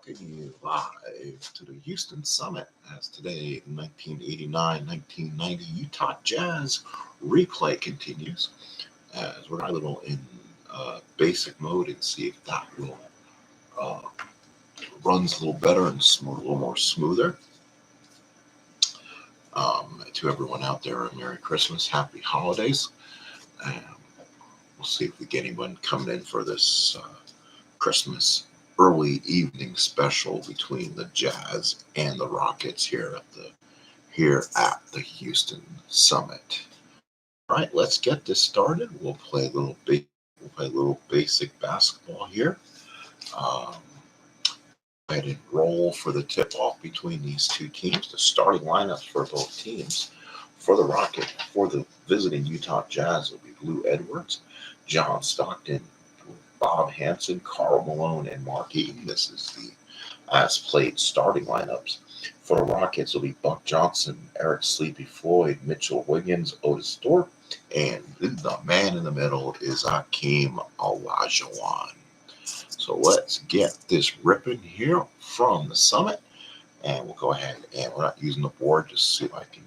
welcoming you live to the Houston Summit as today, 1989-1990 Utah Jazz replay continues as we're a little in basic mode and see if that will uh, runs a little better and a little more smoother. To everyone out there, a Merry Christmas, Happy Holidays. We'll see if we get anyone coming in for this Christmas early evening special between the Jazz and the Rockets here at the Houston Summit. All right, let's get this started. We'll play a little basic basketball here. Go ahead and roll for the tip-off between these two teams. The starting lineups for both teams. For the Rocket, for the visiting Utah Jazz, will be Lou Edwards, John Stockton, Bob Hansen, Karl Malone, and Mark Eaton. This is the as-played starting lineups. For the Rockets, will be Buck Johnson, Eric Sleepy Floyd, Mitchell Wiggins, Otis Thorpe, and the man in the middle is Akeem Olajuwon. So let's get this ripping here from the Summit, and we'll go ahead and we're not using the board just to see if I can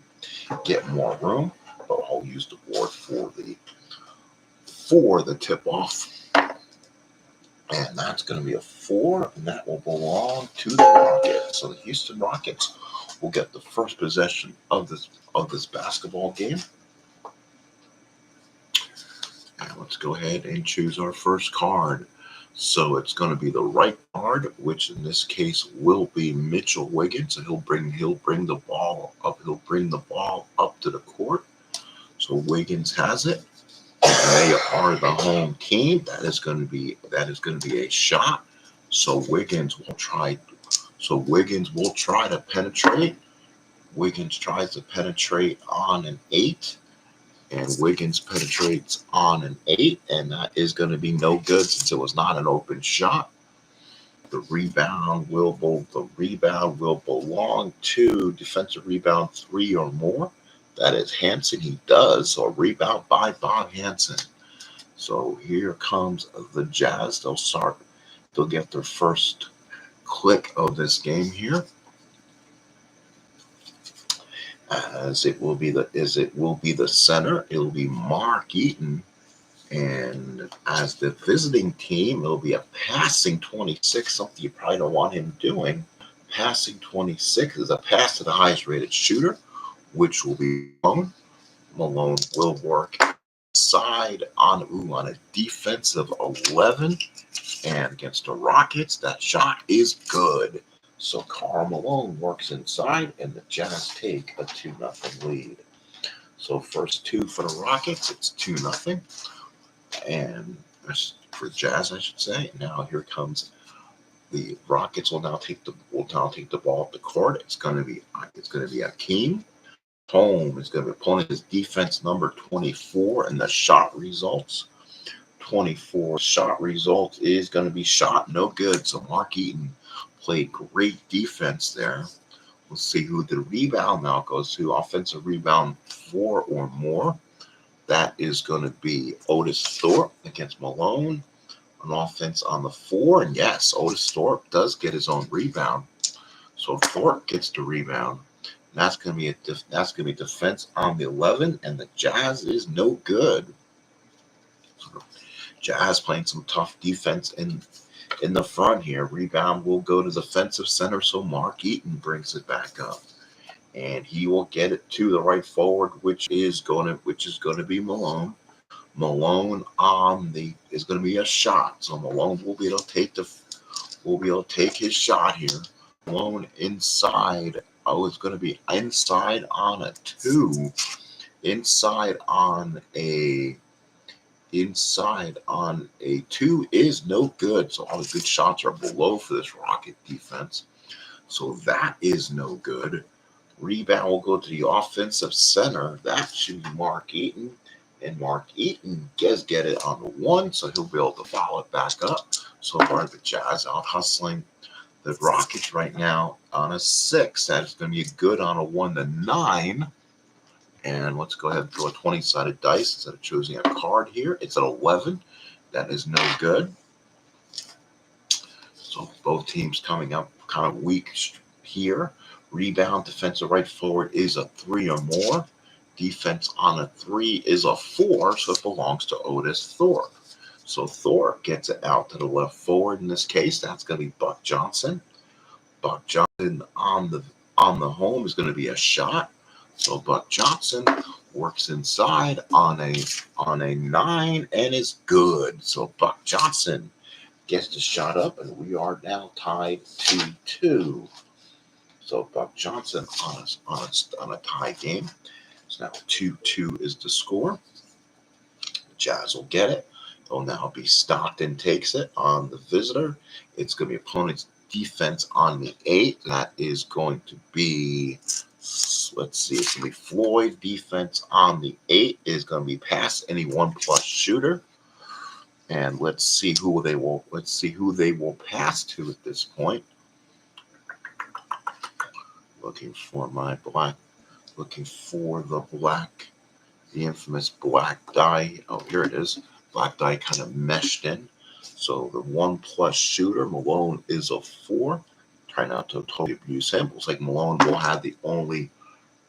get more room, but I'll use the board for the tip-off. And that's going to be a 4, and that will belong to the Rockets. So the Houston Rockets will get the first possession of this basketball game. And let's go ahead and choose our first card. So it's going to be the right guard, which in this case will be Mitchell Wiggins. So he'll bring the ball up. He'll bring the ball up to the court. So Wiggins has it. They are the home team. That is going to be a shot. So Wiggins will try to penetrate. Wiggins tries to penetrate on an 8, and Wiggins penetrates on an 8, and that is going to be no good since it was not an open shot. The rebound will belong to defensive rebound 3 or more. That is Hansen. He does. So a rebound by Bob Hansen. So here comes the Jazz. They'll get their first click of this game here. As it will be the center. It will be Mark Eaton. And as the visiting team, it'll be a passing 26, something you probably don't want him doing. Passing 26 is a pass to the highest rated shooter, which will be Malone. Malone will work side on a defensive 11, and against the Rockets, that shot is good. So Karl Malone works inside, and the Jazz take a 2-0 lead. So first 2 for the Rockets, it's 2-0, and for Jazz, I should say. Now here comes the Rockets. Will now take the ball up the court. It's going to be Akeem. Home is going to be pulling his defense number 24, and the shot results. 24 shot result is going to be shot no good. So Mark Eaton played great defense there. We'll see who the rebound now goes to. Offensive rebound 4 or more. That is going to be Otis Thorpe against Malone. An offense on the 4, and yes, Otis Thorpe does get his own rebound. So Thorpe gets the rebound. That's going to be defense on the 11, and the Jazz is no good. So Jazz playing some tough defense in the front here. Rebound will go to defensive center, so Mark Eaton brings it back up, and he will get it to the right forward, which is going to be Malone. Malone is going to be a shot, so Malone will be able to take his shot here. Malone inside. It's going to be inside on a 2. Inside on a 2 is no good. So all the good shots are below for this Rocket defense. So that is no good. Rebound will go to the offensive center. That should be Mark Eaton. And Mark Eaton does get it on the 1, so he'll be able to follow it back up. So far, the Jazz out hustling the Rockets right now on a 6. That is going to be good on a 1-9. And let's go ahead and throw a 20-sided dice instead of choosing a card here. It's an 11. That is no good. So both teams coming up kind of weak here. Rebound, defensive right forward is a 3 or more. Defense on a 3 is a 4, so it belongs to Otis Thorpe. So Thorpe gets it out to the left forward in this case. That's going to be Buck Johnson. Buck Johnson on the home is going to be a shot. So Buck Johnson works inside on a 9 and is good. So Buck Johnson gets the shot up, and we are now tied 2-2. So Buck Johnson on a tie game. So now 2-2 is the score. Jazz will get it. It'll now be Stockton takes it on the visitor. It's going to be opponent's defense on the 8. That is going to be, let's see, it's going to be Floyd. Defense on the 8 is going to be past any 1+ shooter. And let's see who they will pass to at this point. Looking for the infamous black die. Oh, here it is. Black die kind of meshed in. So the 1+ shooter, Malone, is a 4. Try not to totally abuse him. Looks like Malone will have the only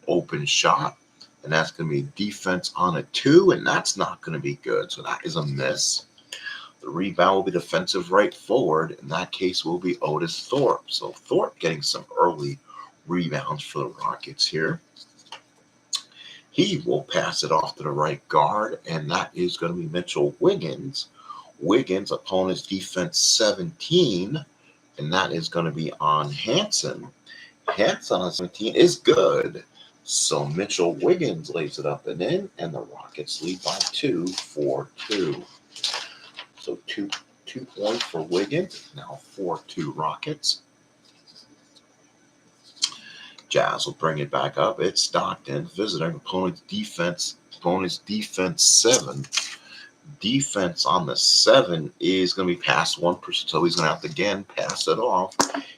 open shot. And that's going to be defense on a 2, and that's not going to be good. So that is a miss. The rebound will be defensive right forward. In that case, will be Otis Thorpe. So Thorpe getting some early rebounds for the Rockets here. He will pass it off to the right guard, and that is going to be Mitchell Wiggins. Wiggins, opponent's defense 17, and that is going to be on Hansen. Hansen on 17 is good. So Mitchell Wiggins lays it up and in, and the Rockets lead by 2, 4-2. So two points for Wiggins. Now 4-2 Rockets. Jazz will bring it back up. It's Stockton visiting opponent's defense 7. Defense on the 7 is going to be past 1%, so he's going to have to again pass it off.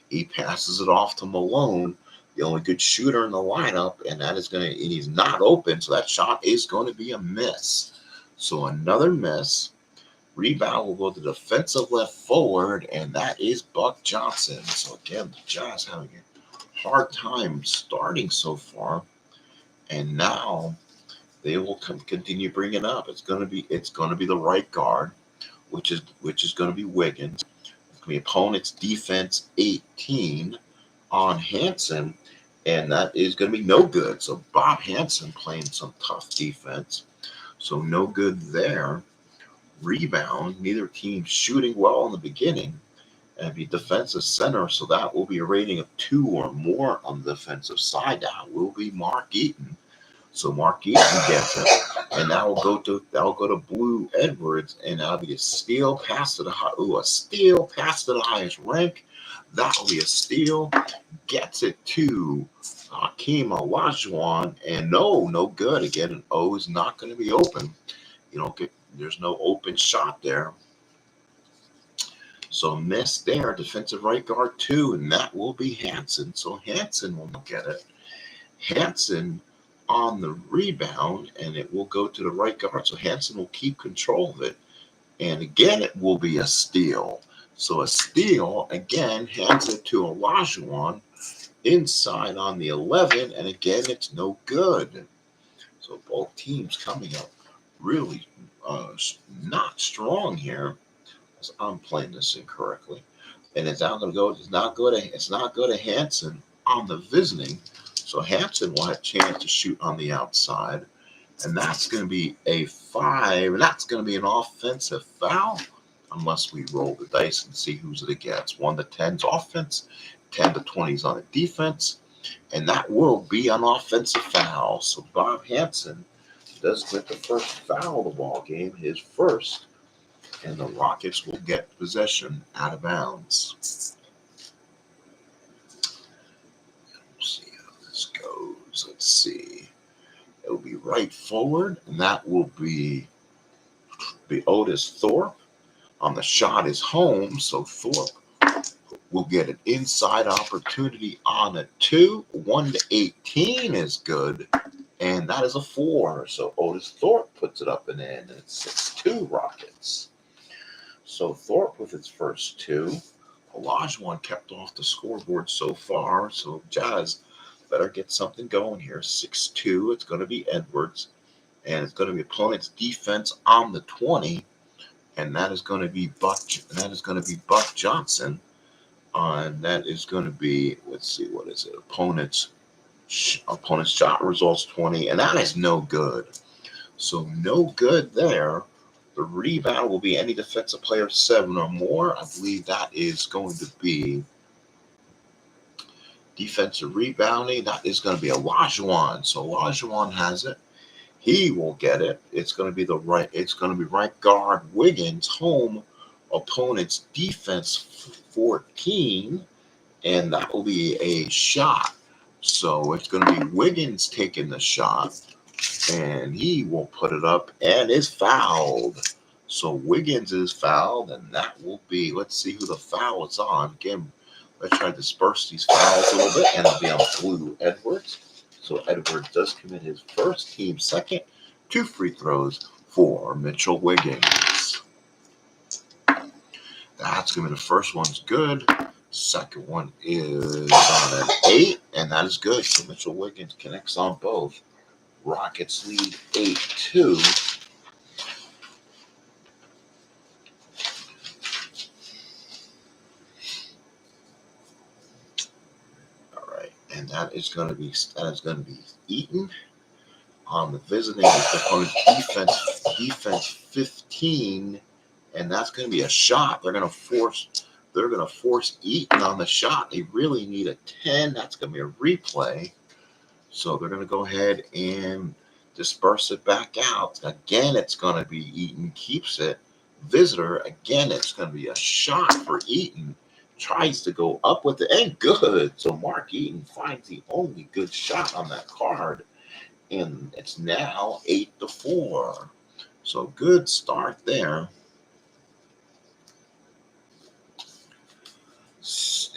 He passes it off to Malone, the only good shooter in the lineup, and he's not open, so that shot is going to be a miss. So another miss. Rebound will go to defensive left forward, and that is Buck Johnson. So again, the Jazz having a hard time starting so far, and now they will continue bringing it up. It's going to be the right guard, which is going to be Wiggins. It's going to be opponent's defense 18 on Hansen, and that is going to be no good. So Bob Hansen playing some tough defense, so no good there. Rebound, neither team shooting well in the beginning, and be defensive center, so that will be a rating of 2 or more on the defensive side. That will be Mark Eaton. So Mark Eaton gets it, and that will go to Blue Edwards, and that'll be a steal pass to the highest rank. That will be a steal. Gets it to Akeem Olajuwon, and no good again. An O is not going to be open. There's no open shot there. So miss there, defensive right guard 2, and that will be Hansen. So Hansen will get it. Hansen on the rebound, and it will go to the right guard. So Hansen will keep control of it. And again, it will be a steal. So a steal, again, hands it to Olajuwon inside on the 11, and again, it's no good. So both teams coming up really not strong here. I'm playing this incorrectly, and it's not going to go. It's not good to Hansen on the visiting. So Hansen will have a chance to shoot on the outside, and that's going to be a 5, and that's going to be an offensive foul, unless we roll the dice and see who's it against. 1 to 10's offense, 10 to 20's on the defense, and that will be an offensive foul. So Bob Hansen does get the first foul of the ball game, his first, and the Rockets will get possession out of bounds. Let's see how this goes. Let's see. It will be right forward, and that will be Otis Thorpe. On the shot is home, so Thorpe will get an inside opportunity on a 2. 1 to 18 is good, and that is a 4. So Otis Thorpe puts it up and in, and it's 6-2 Rockets. So Thorpe with its first 2. Olajuwon kept off the scoreboard so far, so Jazz better get something going here. 6-2. It's going to be Edwards, and it's going to be opponent's defense on the 20, and that is going to be Buck. And that is going to be Buck Johnson. And that is going to be, let's see, what is it? Opponent's shot results 20, and that is no good. So no good there. The rebound will be any defensive player 7 or more. I believe that is going to be defensive rebounding. That is going to be Olajuwon. So Olajuwon has it. He will get it. It's going to be right guard Wiggins home opponent's defense 14, and that will be a shot. So it's going to be Wiggins taking the shot, and he will put it up and is fouled. So Wiggins is fouled, and that will be, let's see who the foul is on. Again, let's try to disperse these fouls a little bit, and it'll be on Blue Edwards. So Edwards does commit his first, team second. 2 free throws for Mitchell Wiggins. That's going to be the first one's good. Second one is on an 8, and that is good. So Mitchell Wiggins connects on both. Rockets lead 8-2. All right, and that is going to be Eaton on the visiting opponent's defense 15, and that's going to be a shot. They're going to force Eaton on the shot. They really need a 10. That's going to be a replay. So they're going to go ahead and disperse it back out. Again, it's going to be Eaton keeps it. Visitor, again, it's going to be a shot for Eaton. Tries to go up with it, and good. So Mark Eaton finds the only good shot on that card. And it's now 8-4. So good start there.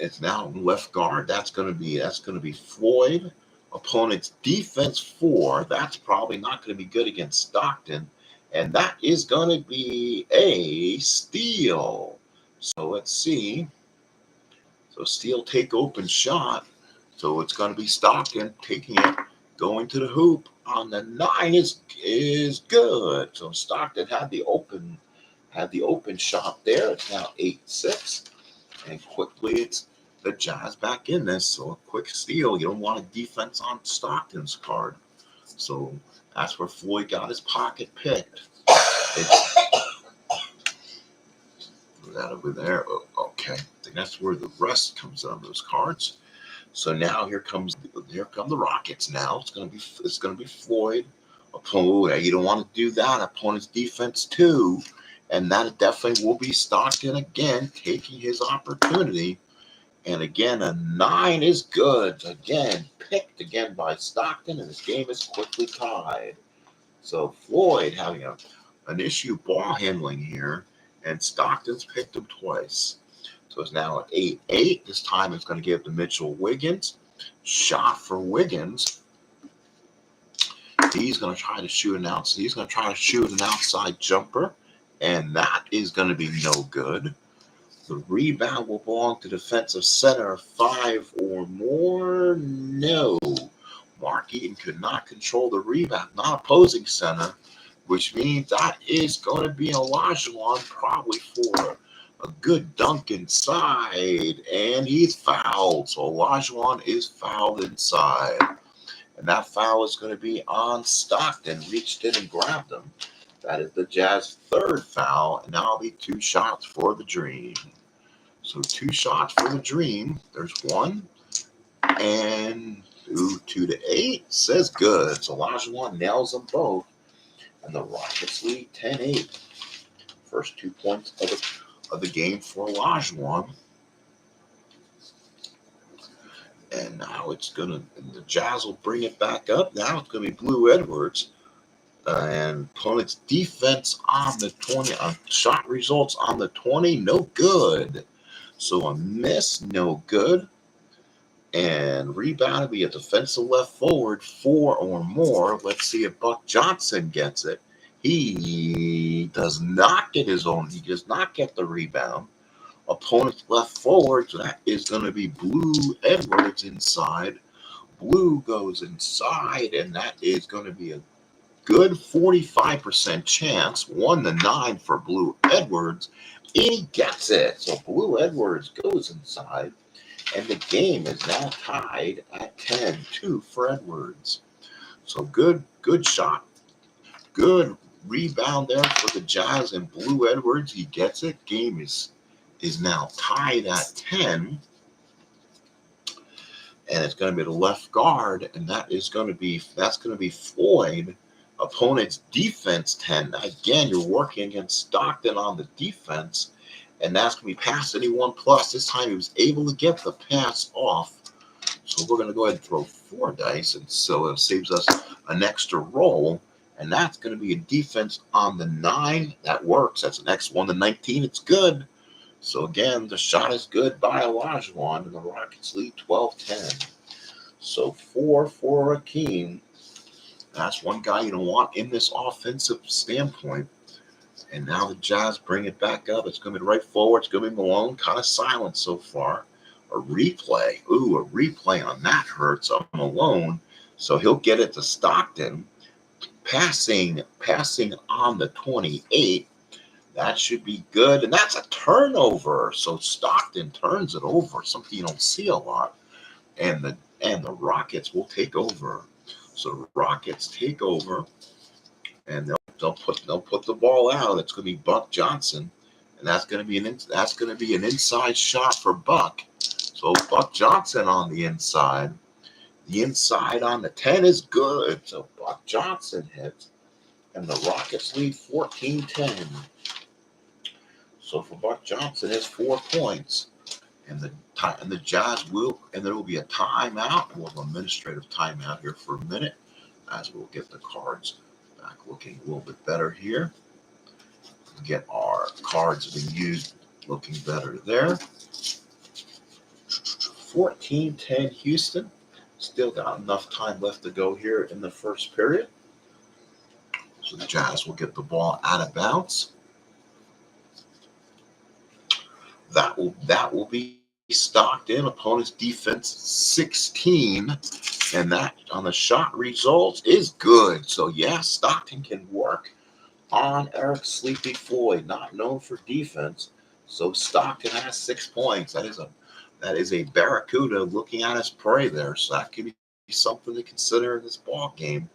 It's now left guard. That's going to be Floyd. Opponent's defense 4. That's probably not going to be good against Stockton. And that is going to be a steal. So let's see. So steal, take open shot. So it's going to be Stockton taking it, going to the hoop on the 9 is good. So Stockton had the open shot there. It's now 8-6. And quickly it's the Jazz back in this. So a quick steal. You don't want a defense on Stockton's card. So that's where Floyd got his pocket picked. That over there. Oh, okay. I think that's where the rest comes on those cards. So now here come the Rockets. Now it's gonna be Floyd. You don't want to do that. Opponent's defense 2, and that definitely will be Stockton again taking his opportunity. And again, a 9 is good. Again, picked again by Stockton, and this game is quickly tied. So Floyd having an issue ball handling here, and Stockton's picked him twice. So it's now at 8-8. This time it's going to give to Mitchell Wiggins. Shot for Wiggins. He's going to try to shoot an outside jumper, and that is going to be no good. The rebound will belong to defensive center 5 or more. No. Mark Eaton could not control the rebound, not opposing center, which means that is going to be Olajuwon probably for a good dunk inside, and he's fouled. So Olajuwon is fouled inside. And that foul is going to be on Stockton. Reached in and grabbed him. That is the Jazz 3rd foul, and now it'll be 2 shots for the Dream. So 2 shots for the Dream. There's 1, and 2-8 says good. So Olajuwon nails them both, and the Rockets lead 10-8. First 2 points of the game for Olajuwon. And now the Jazz will bring it back up. Now it's going to be Blue Edwards. And opponent's defense on the 20. Shot results on the 20, no good. So a miss, no good. And rebound will be a defensive left forward 4 or more. Let's see if Buck Johnson gets it. He does not get his own. He does not get the rebound. Opponent's left forward, so that is going to be Blue Edwards inside. Blue goes inside, and that is going to be a good 45% chance. 1-9 for Blue Edwards. He gets it. So Blue Edwards goes inside, and the game is now tied at 10-2 for Edwards. So good shot. Good rebound there for the Jazz, and Blue Edwards, he gets it. Game is now tied at 10. And it's going to be the left guard, and that's going to be Floyd. Opponent's defense 10. Again, you're working against Stockton on the defense, and that's going to be past anyone plus. This time he was able to get the pass off. So we're going to go ahead and throw 4 dice, and so it saves us an extra roll. And that's going to be a defense on the 9. That works. That's the next one, the 19. It's good. So again, the shot is good by Olajuwon, and the Rockets lead 12-10. So 4 for Akeem. That's one guy you don't want in this offensive standpoint. And now the Jazz bring it back up. It's going to be right forward. It's going to be Malone. Kind of silent so far. A replay. Ooh, a replay on that hurts on Malone. So he'll get it to Stockton. Passing on the 28. That should be good. And that's a turnover. So Stockton turns it over. Something you don't see a lot. And the Rockets will take over. So the Rockets take over, and they'll put the ball out. It's going to be Buck Johnson, and that's going to be an inside shot for Buck. So Buck Johnson on the inside. The inside on the 10 is good. So Buck Johnson hits, and the Rockets lead 14-10. So for Buck Johnson, it's 4 points. And the Jazz and there will be a timeout. We'll have an administrative timeout here for a minute as we'll get the cards back looking a little bit better here. Get our cards being used looking better there. 14-10 Houston. Still got enough time left to go here in the first period. So the Jazz will get the ball out of bounds. That will be Stockton. Opponent's defense 16, and that on the shot results is good. So yeah, Stockton can work on Eric Sleepy Floyd, not known for defense. So Stockton has 6 points. That is a Barracuda looking at his prey there. So that could be something to consider in this ball game.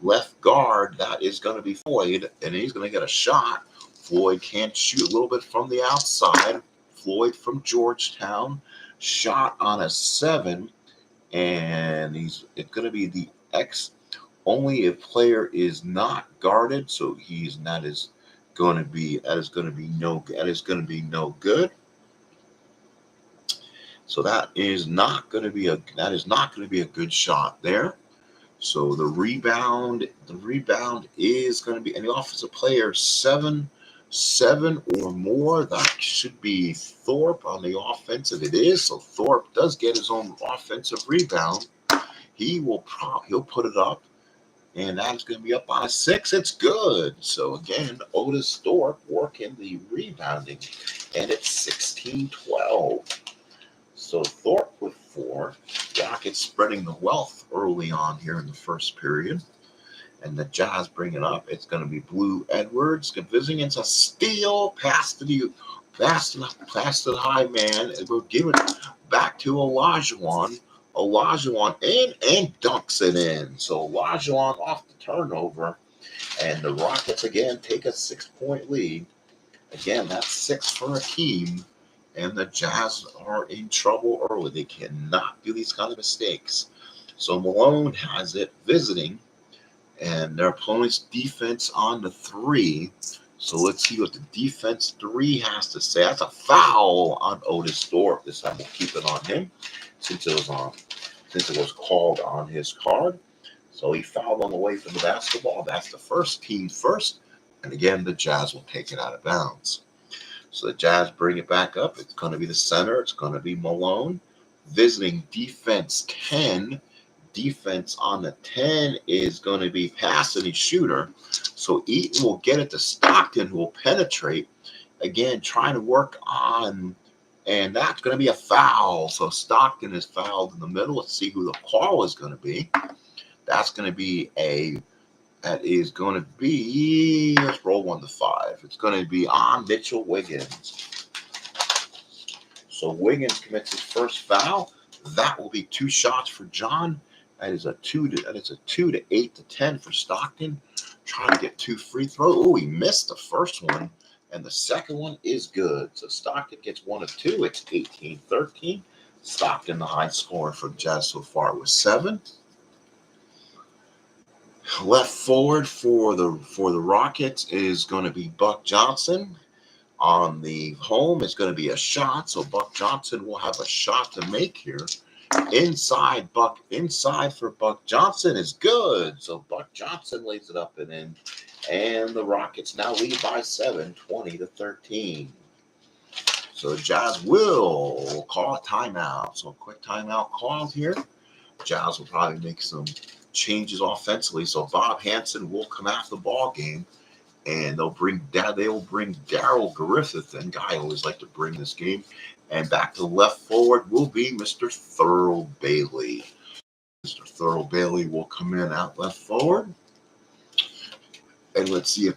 Left guard, that is going to be Floyd, and he's going to get a shot. Floyd can't shoot a little bit from the outside. Floyd from Georgetown, shot on a 7, and it's going to be the X. Only if player is not guarded, so that is going to be no good. So that is not going to be a good shot there. So the rebound is going to be any offensive player 7 or more. That should be Thorpe on the offensive. It is. So Thorpe does get his own offensive rebound. He'll put it up, and that's going to be up on a 6. It's good. So again, Otis Thorpe working the rebounding, and it's 16-12. So Thorpe with 4. Rockets spreading the wealth early on here in the first period. And the Jazz bring it up. It's going to be Blue Edwards visiting. It's a steal. Pass to the high man. And we'll give it back to Olajuwon. Olajuwon in and dunks it in. So Olajuwon off the turnover. And the Rockets again take a 6-point lead. Again, that's 6 for Akeem. And the Jazz are in trouble early. They cannot do these kind of mistakes. So Malone has it visiting. And their opponent's defense on the 3. So let's see what the defense 3 has to say. That's a foul on Otis Thorpe. This time we'll keep it on him since it was called on his card. So he fouled on the way from the basketball. That's the first team first. And again, the Jazz will take it out of bounds. So the Jazz bring it back up. It's going to be the center. It's going to be Malone. Visiting defense 10. Defense on the 10 is going to be passing shooter. So Eaton will get it to Stockton, who will penetrate. Again, trying to work on And that's going to be a foul. So Stockton is fouled in the middle. Let's see who the call is going to be. That's going to be let's roll 1 to 5. It's going to be on Mitchell Wiggins. So Wiggins commits his first foul. That will be 2 shots for John. That is a 2 to 8 to 10 for Stockton. Trying to get 2 free throws. Oh, he missed the first one. And the second one is good. So Stockton gets 1 of 2. It's 18-13. Stockton, the high scorer for the Jazz so far, was 7. Left forward for the Rockets is going to be Buck Johnson. On the home is going to be a shot. So Buck Johnson will have a shot to make here. Inside for Buck Johnson is good. So Buck Johnson lays it up and in. And the Rockets now lead by 7, 20-13. So the Jazz will call a timeout. So a quick timeout called here. Jazz will probably make some changes offensively. So Bob Hansen will come after the ball game, and they'll bring Daryl Griffith in. Guy I always like to bring this game. And back to left forward will be Mr. Thurl Bailey. Mr. Thurl Bailey will come in out left forward. And let's see if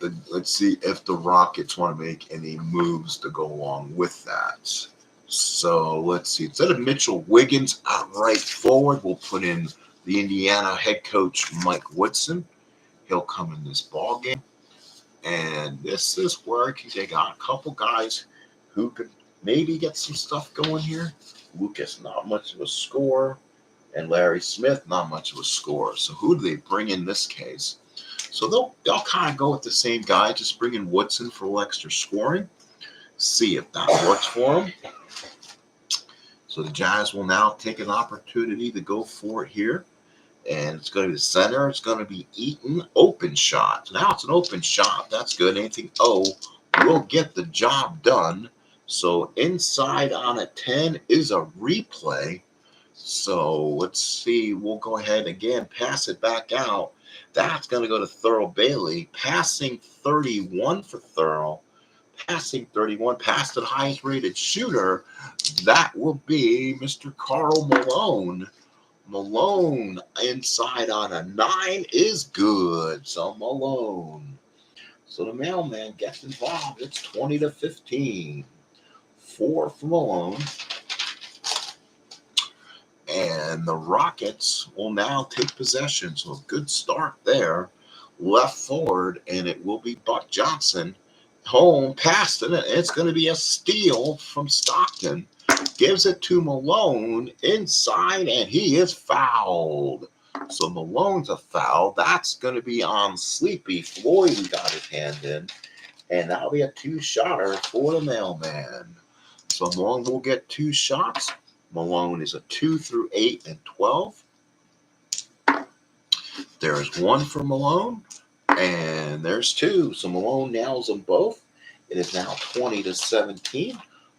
the Rockets want to make any moves to go along with that. So let's see. Instead of Mitchell Wiggins out right forward, we'll put in the Indiana head coach Mike Woodson. He'll come in this ball game. And this is where they got a couple guys who could maybe get some stuff going here. Lucas, not much of a scorer. And Larry Smith, not much of a scorer. So who do they bring in this case? So they'll kind of go with the same guy, just bring in Woodson for a little extra scoring. See if that works for him. So the Jazz will now take an opportunity to go for it here. And it's going to be the center. It's going to be Eaton. Open shot. So now it's an open shot. That's good. Anything will get the job done. So inside on a 10 is a replay. So let's see. We'll go ahead again, pass it back out. That's going to go to Thurl Bailey. Passing 31 for Thurl. Passing 31, past the highest rated shooter. That will be Mr. Karl Malone. Malone inside on a 9 is good. So Malone. So the mailman gets involved. It's 20-15. 4 for Malone. And the Rockets will now take possession. So a good start there. Left forward, and it will be Buck Johnson. Home, past it. It's going to be a steal from Stockton. Gives it to Malone inside, and he is fouled. So Malone's a foul. That's going to be on Sleepy Floyd, who got his hand in. And that'll be a 2-shotter for the mailman. So Malone will get 2 shots. Malone is a 2 through 8 and 12. There's 1 for Malone, and there's 2. So Malone nails them both. It is now 20-17.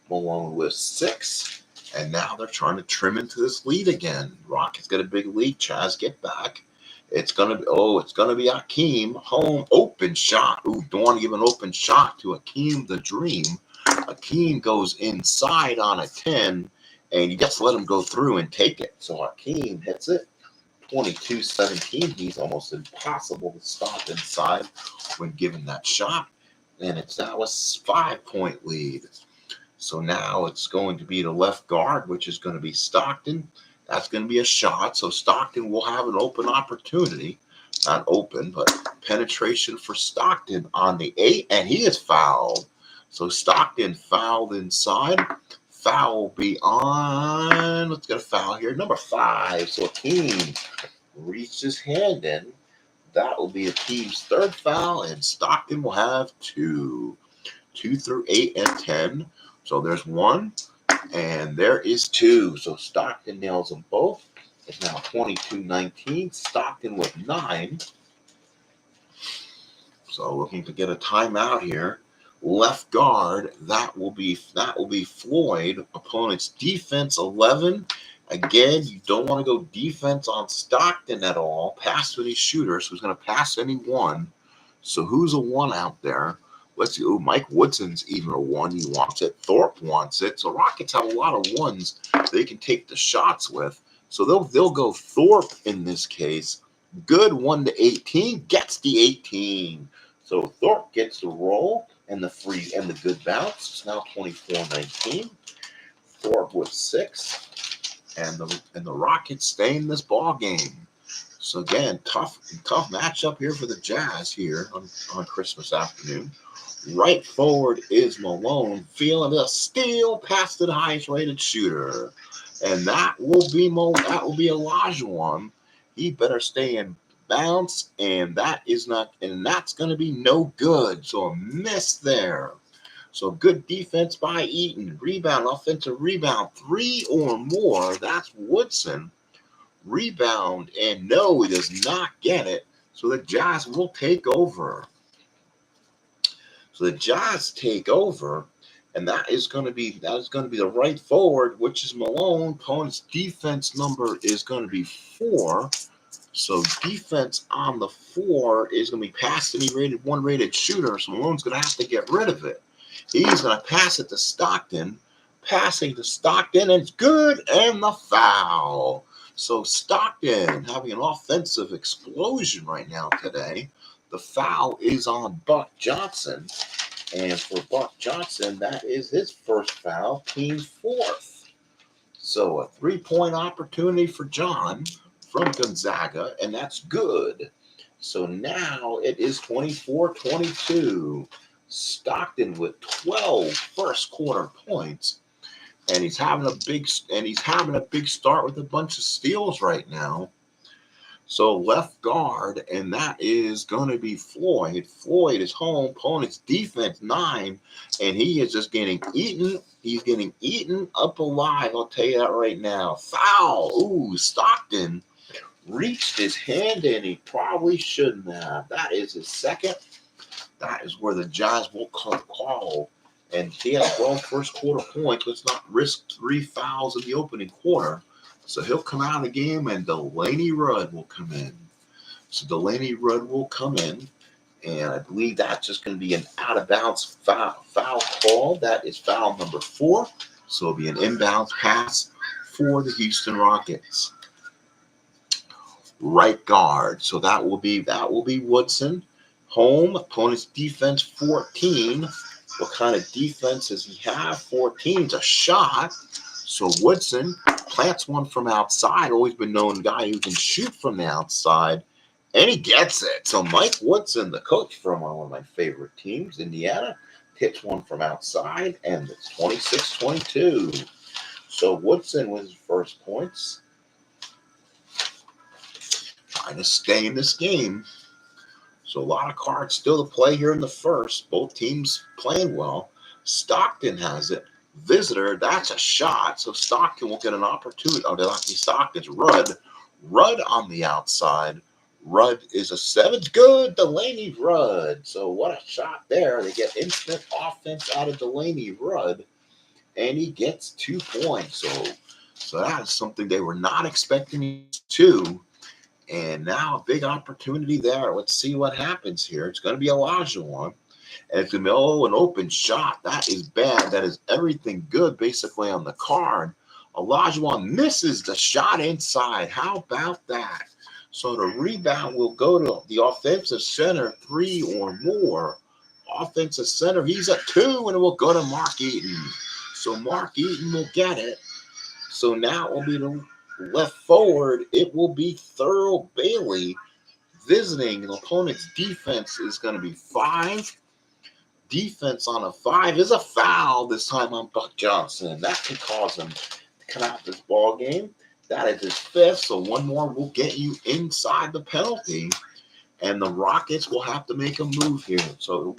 Malone with 6, and now they're trying to trim into this lead again. Rockets got a big lead. Chaz, get back. It's gonna be Akeem. Home open shot. Ooh, don't want to give an open shot to Akeem the Dream. Akeem goes inside on a 10, and you just let him go through and take it. So Akeem hits it. 22-17. He's almost impossible to stop inside when given that shot. And it's now a 5-point lead. So now it's going to be the left guard, which is going to be Stockton. That's going to be a shot. So Stockton will have an open opportunity. Not open, but penetration for Stockton on the 8, and he is fouled. So Stockton fouled inside. Foul will be on, let's get a foul here, number 5. So Akeem reached his hand in. That will be Akeem's 3rd foul, and Stockton will have 2. 2 through 8 and 10. So there's 1, and there is 2. So Stockton nails them both. It's now 22-19. Stockton with 9. So looking to get a timeout here. Left guard, that will be Floyd. Opponent's defense 11. Again, you don't want to go defense on Stockton at all. Pass any shooter, so he's going to pass any 1. So who's a 1 out there? Let's see. Oh, Mike Woodson's even a one. He wants it. Thorpe wants it. So Rockets have a lot of ones they can take the shots with. So they'll go Thorpe in this case. Good 1 to 18 gets the 18. So Thorpe gets the roll and the free and the good bounce. It's now 24-19. Thorpe with 6, and the Rockets stay in this ball game. So again, tough matchup here for the Jazz here on Christmas afternoon. Right forward is Malone, feeling a steal past the highest rated shooter, and that will be Olajuwon. He better stay in bounce, and that's going to be no good. So a miss there. So good defense by Eaton. Rebound, offensive rebound, 3 or more. That's Woodson. Rebound, and no, he does not get it. So the Jazz will take over. So the Jazz take over, and that is going to be the right forward, which is Malone. Opponent's defense number is going to be 4. So defense on the 4 is going to be past any rated shooter. So Malone's going to have to get rid of it. He's going to pass it to Stockton. Passing to Stockton, and it's good, and the foul. So Stockton having an offensive explosion right now today. The foul is on Buck Johnson. And for Buck Johnson, that is his first foul, team 4th. So a 3-point opportunity for John from Gonzaga, and that's good. So now it is 24-22. Stockton with 12 first quarter points, and he's having a big start with a bunch of steals right now. So left guard, and that is going to be Floyd. Floyd is home. Opponent's defense 9, and he is just getting eaten. He's getting eaten up alive. I'll tell you that right now. Foul. Ooh, Stockton reached his hand, and he probably shouldn't have. That is his second. That is where the Jazz will call. And he has 12 first quarter points. Let's not risk 3 fouls in the opening quarter. So he'll come out of the game, and Delaney Rudd will come in. So Delaney Rudd will come in, and I believe that's just going to be an out-of-bounds foul call. That is foul number 4. So it'll be an inbounds pass for the Houston Rockets. Right guard. So that will be Woodson. Home. Opponent's defense 14. What kind of defense does he have? 14 is a shot. So Woodson plants one from outside. Always been known guy who can shoot from the outside, and he gets it. So Mike Woodson, the coach from one of my favorite teams, Indiana, hits one from outside, and it's 26-22. So Woodson with his first points. Trying to stay in this game. So a lot of cards still to play here in the first. Both teams playing well. Stockton has it. Visitor, that's a shot. So Stockton will get an opportunity. Oh, that'll be Stockton's Rudd. Rudd on the outside. Rudd is a 7. Good, Delaney Rudd. So what a shot there. They get instant offense out of Delaney Rudd. And he gets 2 points. So that is something they were not expecting to. And now a big opportunity there. Let's see what happens here. It's going to be Olajuwon. And it's going to be, an open shot. That is bad. That is everything good basically on the card. Olajuwon misses the shot inside. How about that? So the rebound will go to the offensive center, 3 or more. Offensive center, he's at 2, and it will go to Mark Eaton. So Mark Eaton will get it. So now it will be the left forward. It will be Thurl Bailey visiting. The opponent's defense is going to be 5. Defense on a 5 is a foul this time on Buck Johnson. That could cause him to come out this ball game. That is his 5th, so one more will get you inside the penalty, and the Rockets will have to make a move here. So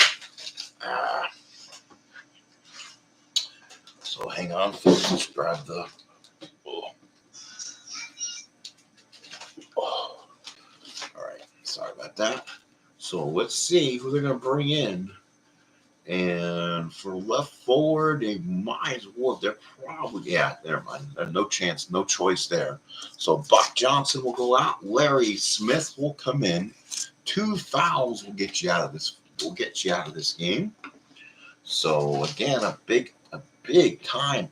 hang on, folks. Let's grab the. All right, sorry about that. So let's see who they're going to bring in. And for left forward, they might as well. They're probably, never mind. No chance, no choice there. So Buck Johnson will go out. Larry Smith will come in. 2 fouls will get you out of this We'll get you out of this game. So again, a big time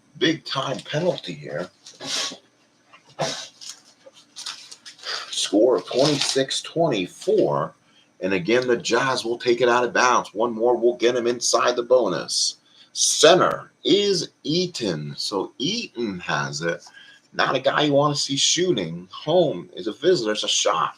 penalty here. Score of 26-24. And again, the Jazz will take it out of bounds. One more will get him inside the bonus. Center is Eaton. So Eaton has it. Not a guy you want to see shooting. Home is a visitor. It's a shot.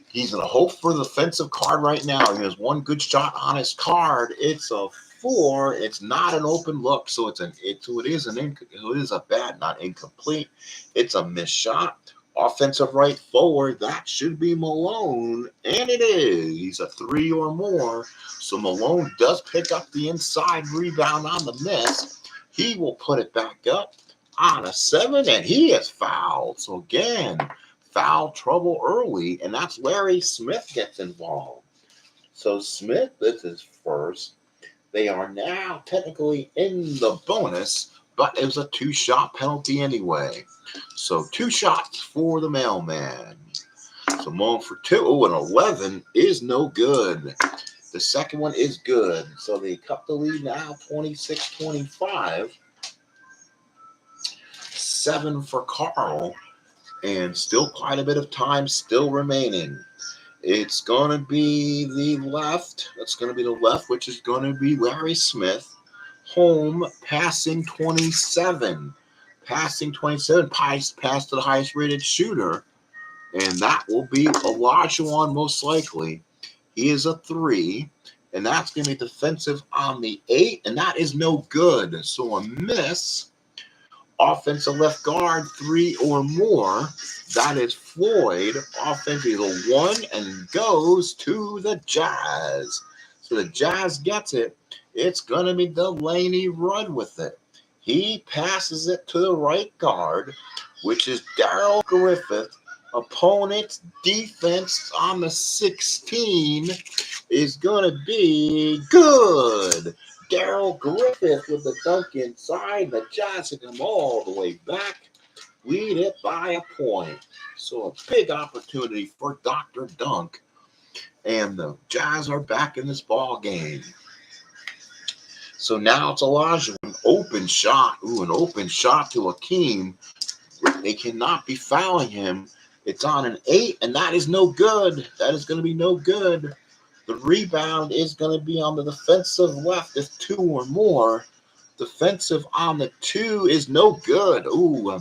He's going to hope for the defensive card right now. He has one good shot on his card. It's a 4. It's not an open look, so it is a bad, not incomplete. It's a missed shot. Offensive right forward, that should be Malone, and it is. He's a 3 or more. So Malone does pick up the inside rebound on the miss. He will put it back up on a 7, and he is fouled. So again, foul trouble early, and that's Larry Smith gets involved. So Smith, this is first. They are now technically in the bonus, but it was a 2-shot penalty anyway. So 2 shots for the Mailman. So Malone for 2. Oh, and 11 is no good. The second one is good. So they cut the lead now, 26-25. 7 for Carl. And still quite a bit of time still remaining. It's going to be the left. That's going to be the left, which is going to be Larry Smith. Home, passing 27. Passing 27, pass to the highest rated shooter. And that will be Olajuwon most likely. He is a 3. And that's going to be defensive on the 8. And that is no good. So a miss. Offensive left guard, 3 or more. That is Floyd. Offensive 1 and goes to the Jazz. So the Jazz gets it. It's going to be Delaney Rudd with it. He passes it to the right guard, which is Darrell Griffith. Opponent's defense on the 16 is going to be good. Darrell Griffith with the dunk inside. The Jazz hit him all the way back. Lead it by a point. So a big opportunity for Dr. Dunk. And the Jazz are back in this ball game. So now it's Elijah. An open shot. Ooh, an open shot to Akeem. They cannot be fouling him. It's on an 8, and that is no good. That is going to be no good. The rebound is going to be on the defensive left if 2 or more. Defensive on the 2 is no good. Ooh,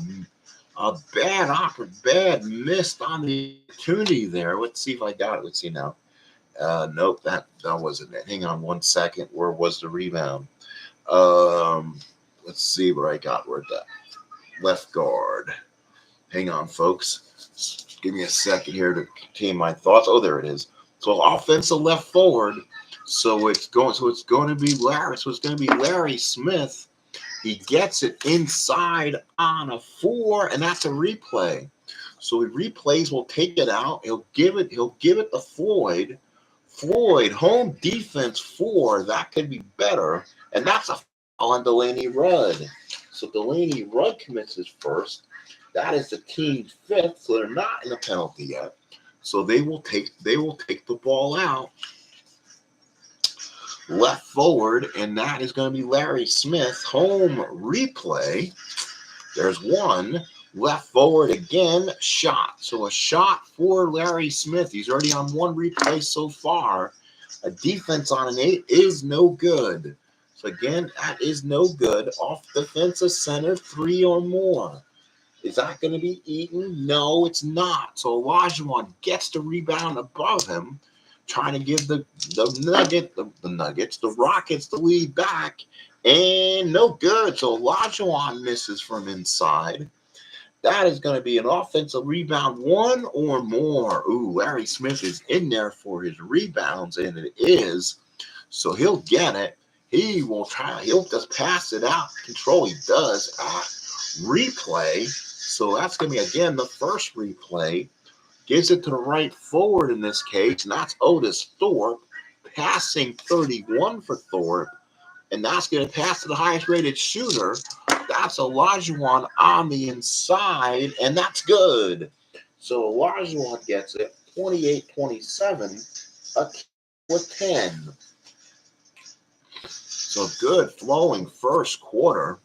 a bad missed on the opportunity there. Let's see if I got it. Let's see now. Nope, that wasn't it. Hang on 1 second. Where was the rebound? Let's see what I got. Where'd that? Left guard. Hang on, folks. Give me a second here to contain my thoughts. Oh, there it is. So offensive left forward. So it's going to be Larry. So it's going to be Larry Smith. He gets it inside on a 4, and that's a replay. So he replays, will take it out. He'll give it to Floyd. Floyd, home defense 4. That could be better. And that's a foul on Delaney Rudd. So Delaney Rudd commits his first. That is the team's 5th, so they're not in the penalty yet. So they will take the ball out. Left forward, and that is going to be Larry Smith. Home replay. There's 1. Left forward again, shot. So a shot for Larry Smith. He's already on 1 replay so far. A defense on an 8 is no good. So again, that is no good. Off defensive center, 3 or more. Is that going to be Eaton? No, it's not. So Olajuwon gets the rebound above him, trying to give the Rockets the lead back, and no good. So Olajuwon misses from inside. That is going to be an offensive rebound, 1 or more. Ooh, Larry Smith is in there for his rebounds, and it is. So he'll get it. He will try. He'll just pass it out. Control. He does at replay. So that's going to be, again, the first replay. Gives it to the right forward in this case, and that's Otis Thorpe. Passing 31 for Thorpe. And that's going to pass to the highest rated shooter. That's Olajuwon on the inside, and that's good. So Olajuwon gets it, 28-27. with 10. So good flowing first quarter.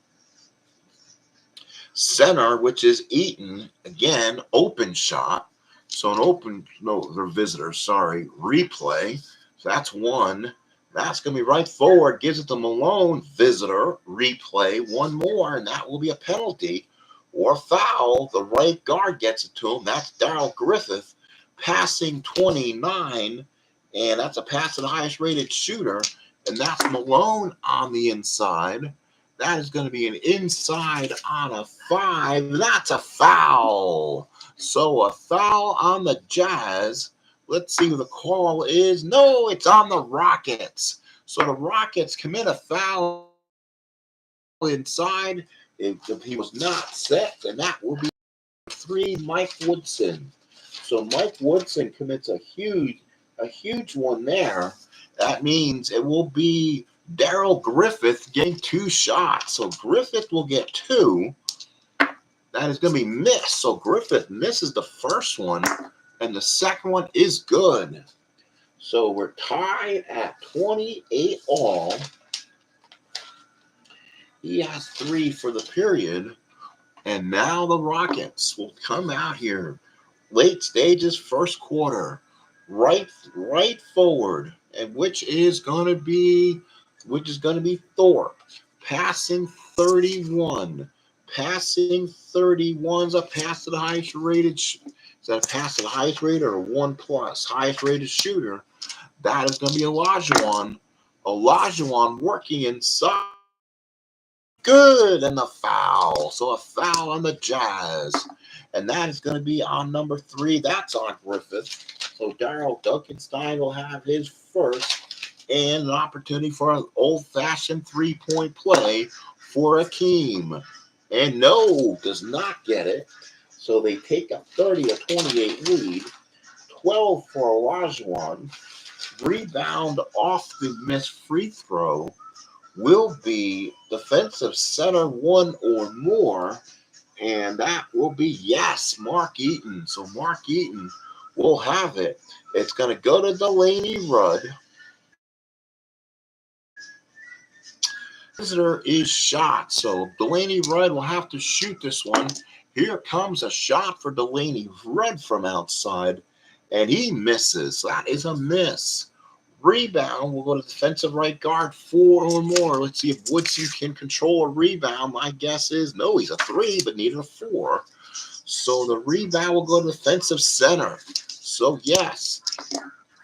Center, which is Eaton, again, open shot. So an open, no, they're visitors, sorry, replay. So that's one. That's going to be right forward, gives it to Malone, visitor, replay, one more, and that will be a penalty or foul. The right guard gets it to him. That's Darrell Griffith, passing 29, and that's a pass to the highest rated shooter, and that's Malone on the inside. That is going to be an inside on a 5. That's a foul. So a foul on the Jazz. Let's see what the call is. No, it's on the Rockets. So the Rockets commit a foul inside. If he was not set, and that will be 3, Mike Woodson. So Mike Woodson commits a huge one there. That means it will be Darrell Griffith getting 2 shots. So Griffith will get 2. That is going to be missed. So Griffith misses the first one, and the second one is good. So we're tied at 28 all. He has 3 for the period. And now the Rockets will come out here. Late stages, first quarter. Right forward. And which is gonna be Thorpe. Passing 31. Passing 31's a pass to the highest rated. Is that a pass to the highest rated or 1+? Highest rated shooter. That is gonna be Olajuwon. Olajuwon working inside. Good, and the foul. So a foul on the Jazz. And that is going to be on number 3. That's on Griffith. So Darrell Duncanstein will have his first, and an opportunity for an old-fashioned 3-point play for Akeem. And no, does not get it. So they take a 30-28 lead. 12 for Olajuwon. Rebound off the missed free throw will be defensive center 1 or more, and that will be, yes, Mark Eaton. So Mark Eaton will have it. It's going to go to Delaney Rudd. Visitor is shot, so Delaney Rudd will have to shoot this one. Here comes a shot for Delaney Rudd from outside, and he misses. That is a miss. Rebound will go to defensive right guard 4 or more. Let's see if Woodson can control a rebound. My guess is no, he's a 3, but needed a 4. So the rebound will go to defensive center. So yes,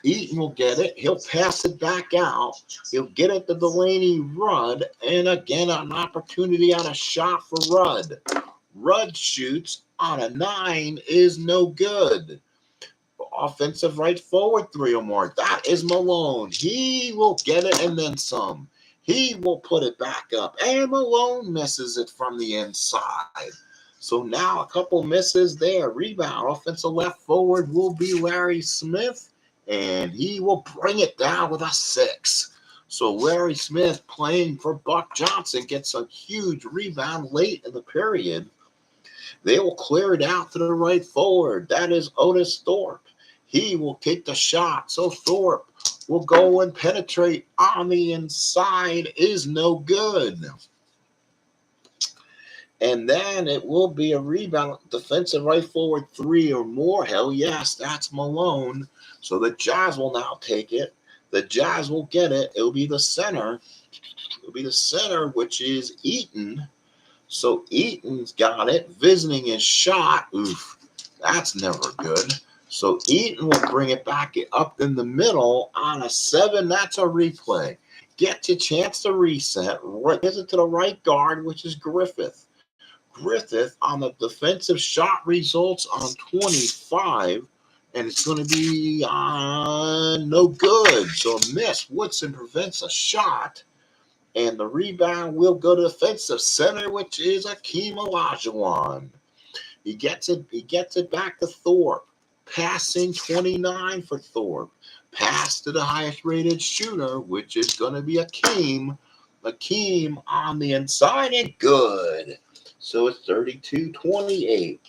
Eaton will get it. He'll pass it back out. He'll get it to Delaney Rudd. And again, an opportunity on a shot for Rudd. Rudd shoots on a 9 is no good. Offensive right forward 3 or more. That is Malone. He will get it and then some. He will put it back up. And Malone misses it from the inside. So now a couple misses there. Rebound. Offensive left forward will be Larry Smith. And he will bring it down with a 6. So Larry Smith playing for Buck Johnson gets a huge rebound late in the period. They will clear it out to the right forward. That is Otis Thorpe. He will take the shot. So Thorpe will go and penetrate on the inside. Is no good. And then it will be a rebound. Defensive right forward 3 or more. Hell yes, that's Malone. So the Jazz will now take it. The Jazz will get it. It will be the center. It will be the center, which is Eaton. So Eaton's got it. Visiting his shot. Oof, that's never good. So Eaton will bring it back up in the middle on a 7. That's a replay. Gets a chance to reset. Gives it to the right guard, which is Griffith. Griffith on the defensive shot results on 25. And it's going to be no good. So a miss. Woodson prevents a shot. And the rebound will go to defensive center, which is Akeem Olajuwon. He gets it back to Thorpe. Passing 29 for Thorpe. Pass to the highest rated shooter, which is going to be Akeem. Akeem on the inside and good. So it's 32-28.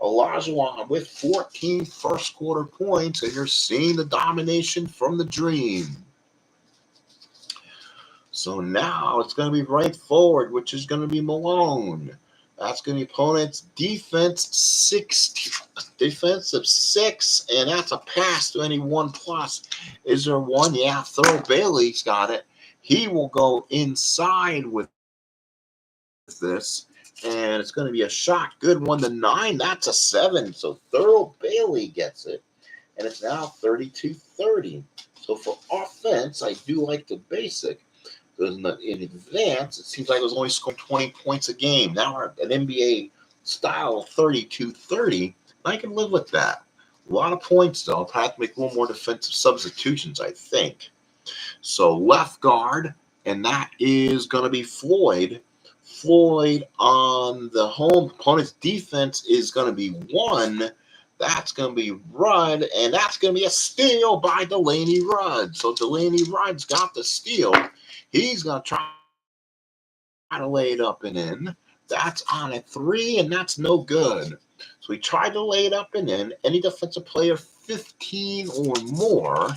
Olajuwon with 14 first quarter points, and you're seeing the domination from the Dream. So now it's going to be right forward, which is going to be Malone. That's going to be opponent's defensive 6, and that's a pass to any 1+. Is there one? Yeah, Thurl Bailey's got it. He will go inside with this, and it's going to be a shot. Good 1-9. That's a 7. So Thurl Bailey gets it, and it's now 32-30. So for offense, I do like the basic. In advance, it seems like it was only scoring 20 points a game. Now we're at an NBA style 32-30. I can live with that. A lot of points, though. I'll have to make a little more defensive substitutions, I think. So left guard, and that is going to be Floyd. Floyd on the home opponent's defense is going to be 1. That's going to be Rudd, and that's going to be a steal by Delaney Rudd. So Delaney Rudd's got the steal. He's going to try to lay it up and in. That's on a 3, and that's no good. So he tried to lay it up and in. Any defensive player 15 or more.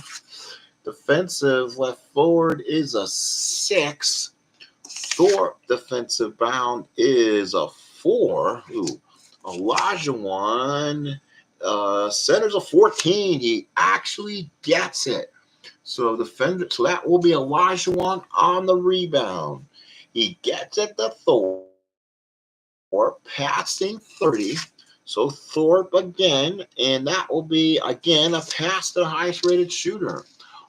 Defensive left forward is a 6. Thorpe defensive bound is a 4. Ooh, Olajuwon center's a 14. He actually gets it. So that will be Olajuwon on the rebound. He gets it to Thorpe, passing 30. So Thorpe again, and that will be, again, a pass to the highest rated shooter.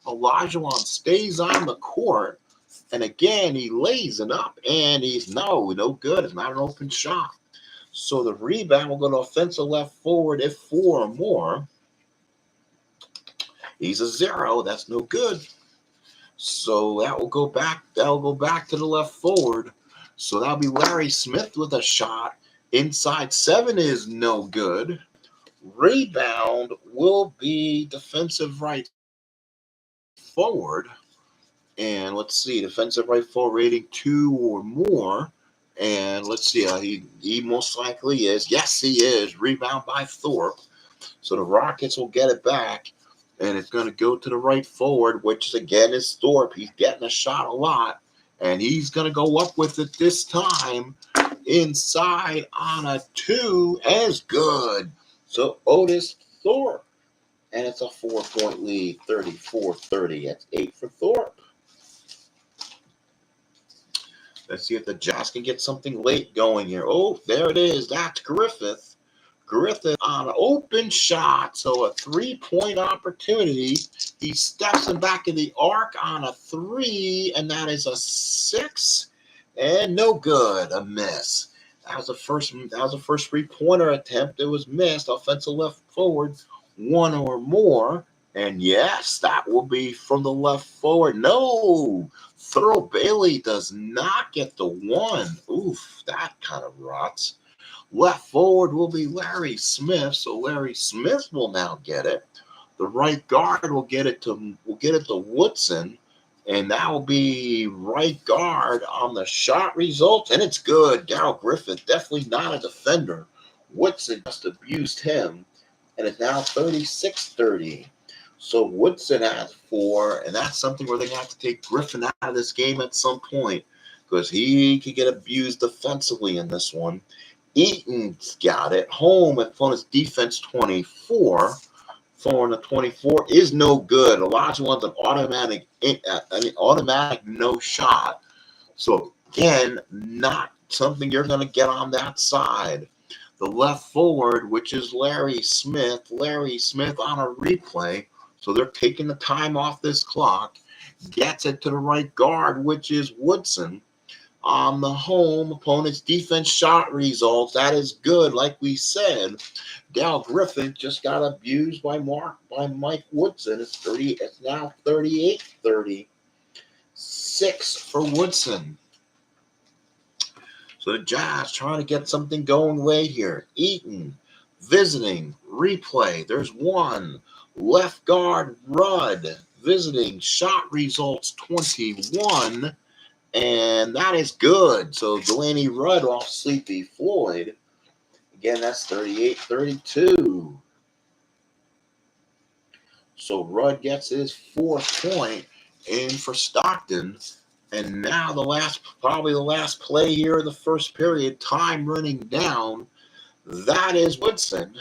Olajuwon stays on the court, and again, he lays it up, and he's no good. It's not an open shot. So the rebound will go to offensive left forward if 4 or more. He's a 0. That's no good. So that will go back. That'll go back to the left forward. So that'll be Larry Smith with a shot. Inside 7 is no good. Rebound will be defensive right forward. And let's see, defensive right forward rating 2 or more. And let's see, he most likely is. Yes, he is. Rebound by Thorpe. So the Rockets will get it back. And it's going to go to the right forward, which again is Thorpe. He's getting a shot a lot. And he's going to go up with it this time. Inside on a 2. And it's good. So Otis Thorpe. And it's a 4-point lead, 34-30. That's 8 for Thorpe. Let's see if the Jazz can get something late going here. Oh, there it is. That's Griffith. Griffith on an open shot. So a 3-point opportunity. He steps in back of the arc on a 3, and that is a 6. And no good. A miss. That was the first 3-pointer attempt. It was missed. Offensive left forward, 1 or more. And yes, that will be from the left forward. No. Thurl Bailey does not get the 1. Oof, that kind of rots. Left forward will be Larry Smith, so Larry Smith will now get it. The right guard will get it to Woodson, and that will be right guard on the shot result, and it's good. Darryl Griffith, definitely not a defender. Woodson just abused him, and it's now 36-30. So Woodson has 4, and that's something where they have to take Griffin out of this game at some point because he could get abused defensively in this one. Eaton's got it. Home at opponent's defense 24. 4 and a 24 is no good. Olajuwon's an automatic no shot. So again, not something you're going to get on that side. The left forward, which is Larry Smith on a replay. So they're taking the time off this clock. Gets it to the right guard, which is Woodson. On the home opponent's defense shot results, that is good. Like we said, Darryl Griffith just got abused by Mike Woodson. It's now 38-30. 6 for Woodson. So the Jazz trying to get something going late here. Eaton visiting replay. There's 1. Left guard Rudd visiting shot results 21. And that is good. So Delaney Rudd off Sleepy Floyd Again, that's 38-32. So Rudd gets his 4th point in for Stockton. And now probably the last play here of the first period, time running down. That is Woodson.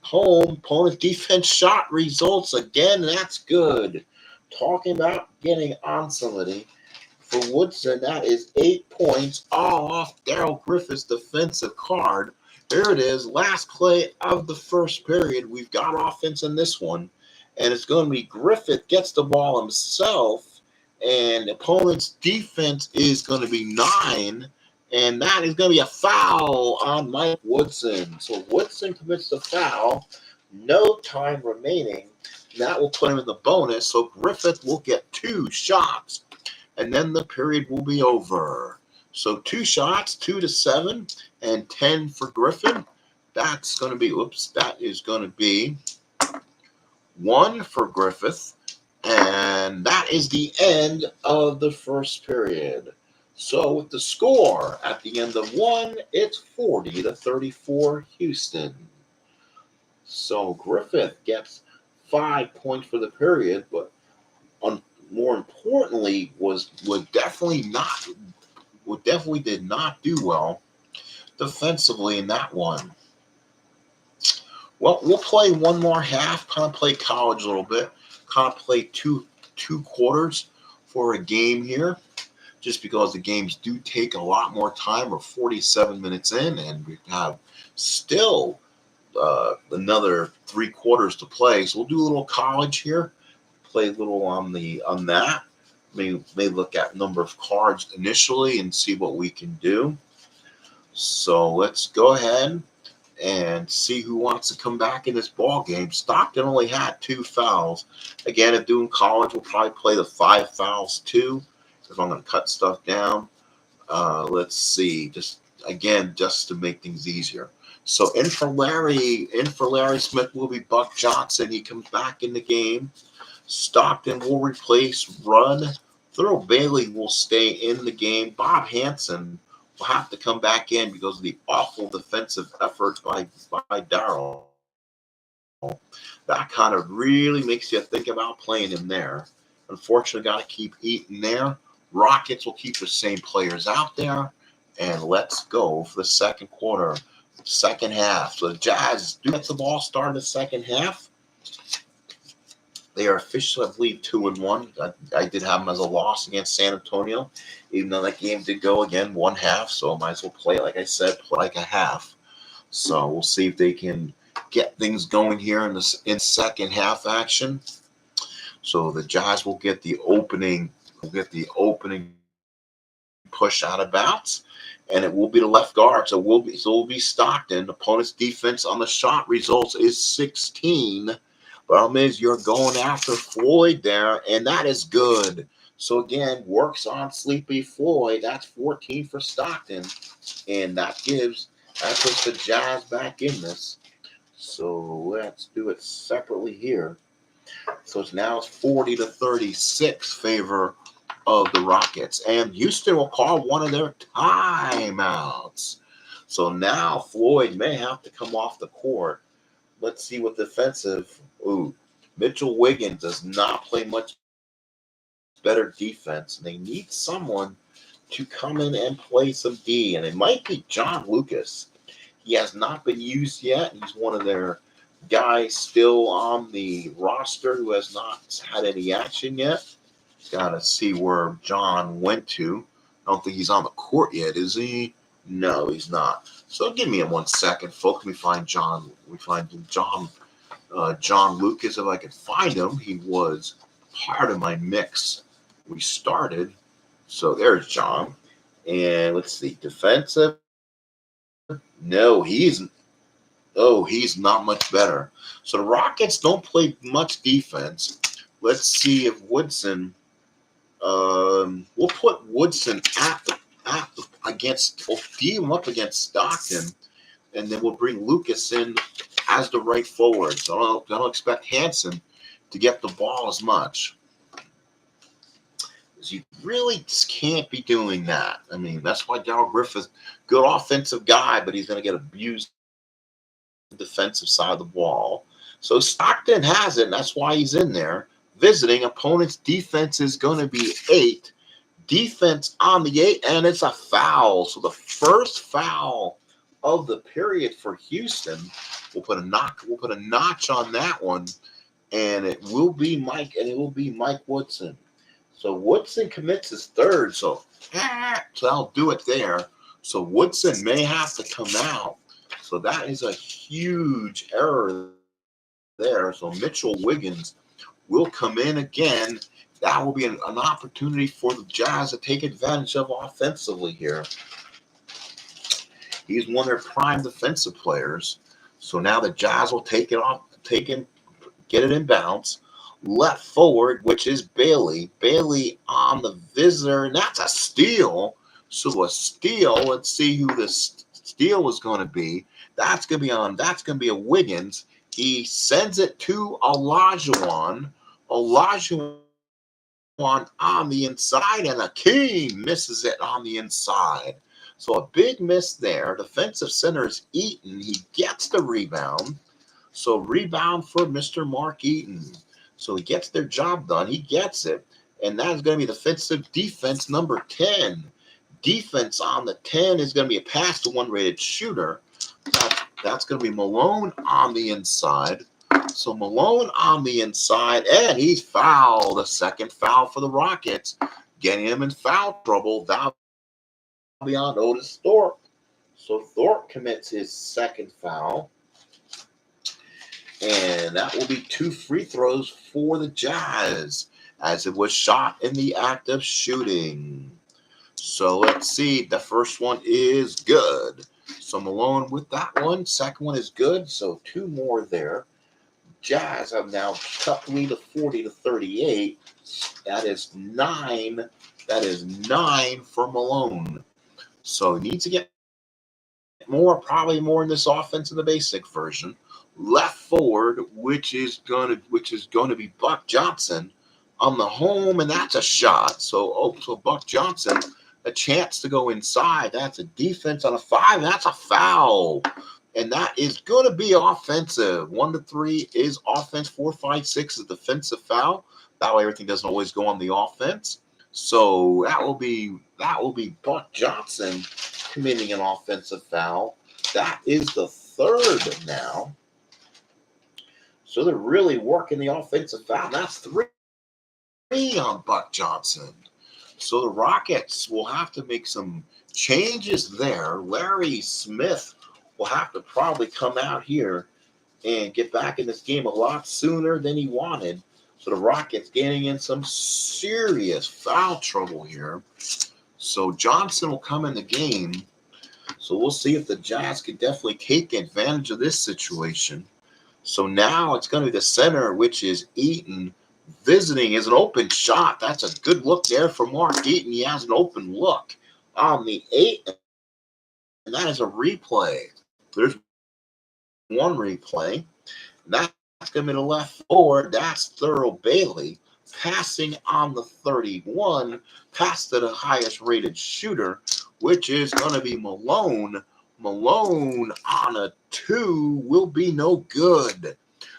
Home, opponent's defense shot results again. That's good. Talking about getting on somebody. For Woodson, that is 8 points all off Daryl Griffith's defensive card. There it is, last play of the first period. We've got offense in this one, and it's going to be Griffith gets the ball himself, and the opponent's defense is going to be 9, and that is going to be a foul on Mike Woodson. So Woodson commits the foul, no time remaining. That will put him in the bonus, so Griffith will get 2 shots. And then the period will be over. So 2 shots, 2-7, and 10 for Griffin. That's going to be, that is going to be 1 for Griffith. And that is the end of the first period. So with the score at the end of 1, it's 40-34 Houston. So Griffith gets 5 points for the period, but more importantly, definitely did not do well defensively in that one. Well, we'll play one more half, kind of play college a little bit, kind of play two quarters for a game here, just because the games do take a lot more time. We're 47 minutes in, and we have still another 3 quarters to play. So we'll do a little college here. Play a little on that. May look at number of cards initially and see what we can do. So let's go ahead and see who wants to come back in this ball game. Stockton only had 2 fouls. Again, if doing college, we'll probably play the 5 fouls too, if I'm going to cut stuff down. Let's see, just to make things easier. So in for Larry Smith will be Buck Johnson. He comes back in the game. Stockton will replace Rudd. Thurl Bailey will stay in the game. Bob Hansen will have to come back in because of the awful defensive efforts by Darryl. That kind of really makes you think about playing him there. Unfortunately, got to keep Eaton there. Rockets will keep the same players out there. And let's go for the second quarter, second half. So the Jazz do get the ball started the second half. They are officially, I believe, 2-1. I did have them as a loss against San Antonio, even though that game did go again 1 half. So I might as well play, like I said, play like a half. So we'll see if they can get things going here in second half action. So the Jazz will get the opening push out of bounds, and it will be the left guard. So it will be Stockton. Opponent's defense on the shot results is 16. Problem is, you're going after Floyd there, and that is good. So again, works on Sleepy Floyd. That's 14 for Stockton, and that puts the Jazz back in this. So let's do it separately here. So it's 40-36 favor of the Rockets, and Houston will call one of their timeouts. So now Floyd may have to come off the court. Let's see what defensive. Mitchell Wiggins does not play much better defense. They need someone to come in and play some D, and it might be John Lucas. He has not been used yet. He's one of their guys still on the roster who has not had any action yet. Got to see where John went to. I don't think he's on the court yet, is he? No, he's not. So give me 1 second, folks. We find John Lucas, if I can find him. He was part of my mix. We started. So there's John. And let's see. Defensive. No, he's not much better. So the Rockets don't play much defense. Let's see if Woodson. We'll put Woodson we'll team him up against Stockton, and then we'll bring Lucas in as the right forward. So I don't expect Hansen to get the ball as much. You really just can't be doing that. I mean, that's why Darryl Griffith, good offensive guy, but he's going to get abused defensive side of the wall. So Stockton has it, and that's why he's in there. Visiting opponent's defense is going to be 8. Defense on the 8, and it's a foul. So the first foul of the period for Houston. We'll put a notch on that one, and it will be Mike Woodson. So Woodson commits his third. So I'll do it there. So Woodson may have to come out. So that is a huge error there. So Mitchell Wiggins will come in again. That will be an opportunity for the Jazz to take advantage of offensively here. He's one of their prime defensive players. So now the Jazz will get it in bounds. Left forward, which is Bailey. Bailey on the visitor, and that's a steal. So a steal. Let's see who this steal is going to be. That's going to be a Wiggins. He sends it to Olajuwon. Olajuwon on the inside, and Akeem misses it on the inside. So a big miss there. Defensive center is Eaton. He gets the rebound. So rebound for Mr. Mark Eaton. So he gets their job done. He gets it. And that is going to be defense number 10. Defense on the 10 is going to be a pass to one-rated shooter. That's going to be Malone on the inside. So Malone on the inside, and he's fouled. A second foul for the Rockets, getting him in foul trouble. That'll be on Otis Thorpe. So Thorpe commits his second foul. And that will be 2 free throws for the Jazz, as it was shot in the act of shooting. So let's see. The first one is good. So Malone with that one. Second one is good. So 2 more there. Jazz have now cut the lead to 40-38. That is 9. That is 9 for Malone. So he needs to get probably more in this offense in the basic version. Left forward, which is going to be Buck Johnson on the home, and that's a shot. So Buck Johnson, a chance to go inside. That's a defense on a 5. That's a foul. And that is going to be offensive. 1 to 3 is offense. 4, 5, 6 is defensive foul. That way everything doesn't always go on the offense. So that will be Buck Johnson committing an offensive foul. That is the 3rd now. So they're really working the offensive foul. That's 3 on Buck Johnson. So the Rockets will have to make some changes there. Larry Smith will have to probably come out here and get back in this game a lot sooner than he wanted. So the Rockets getting in some serious foul trouble here. So Johnson will come in the game. So we'll see if the Jazz can definitely take advantage of this situation. So now it's going to be the center, which is Eaton. Visiting is an open shot. That's a good look there for Mark Eaton. He has an open look on the 8. And that is a replay. There's one replay. That's going to be the left forward. That's Thurl Bailey. Passing on the 31. Pass to the highest rated shooter, which is going to be Malone. Malone on a 2 will be no good.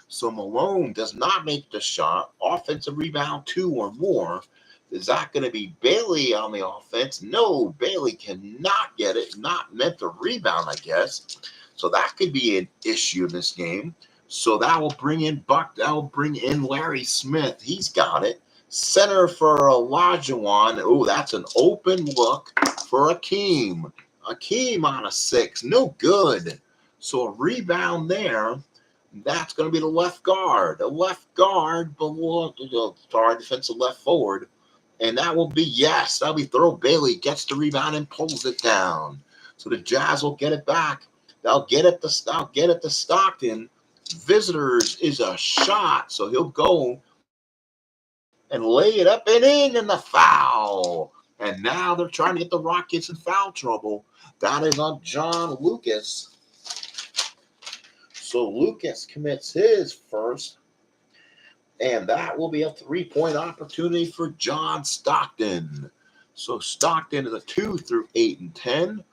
So Malone does not make the shot. Offensive rebound 2 or more. Is that going to be Bailey on the offense? No, Bailey cannot get it. Not meant to rebound, I guess. So that could be an issue in this game. So that will bring in Larry Smith. He's got it. Center for Olajuwon. Oh, that's an open look for Akeem. Akeem on a 6. No good. So a rebound there. That's going to be the left guard. The left guard defensive left forward. And that will be, that'll be Thurl Bailey. Gets the rebound and pulls it down. So the Jazz will get it back. They'll get it to Stockton. Visitors is a shot. So he'll go and lay it up and in, and the foul. And now they're trying to get the Rockets in foul trouble. That is on John Lucas. So Lucas commits his first. And that will be a 3-point opportunity for John Stockton. So Stockton is a 2 through 8 and 10.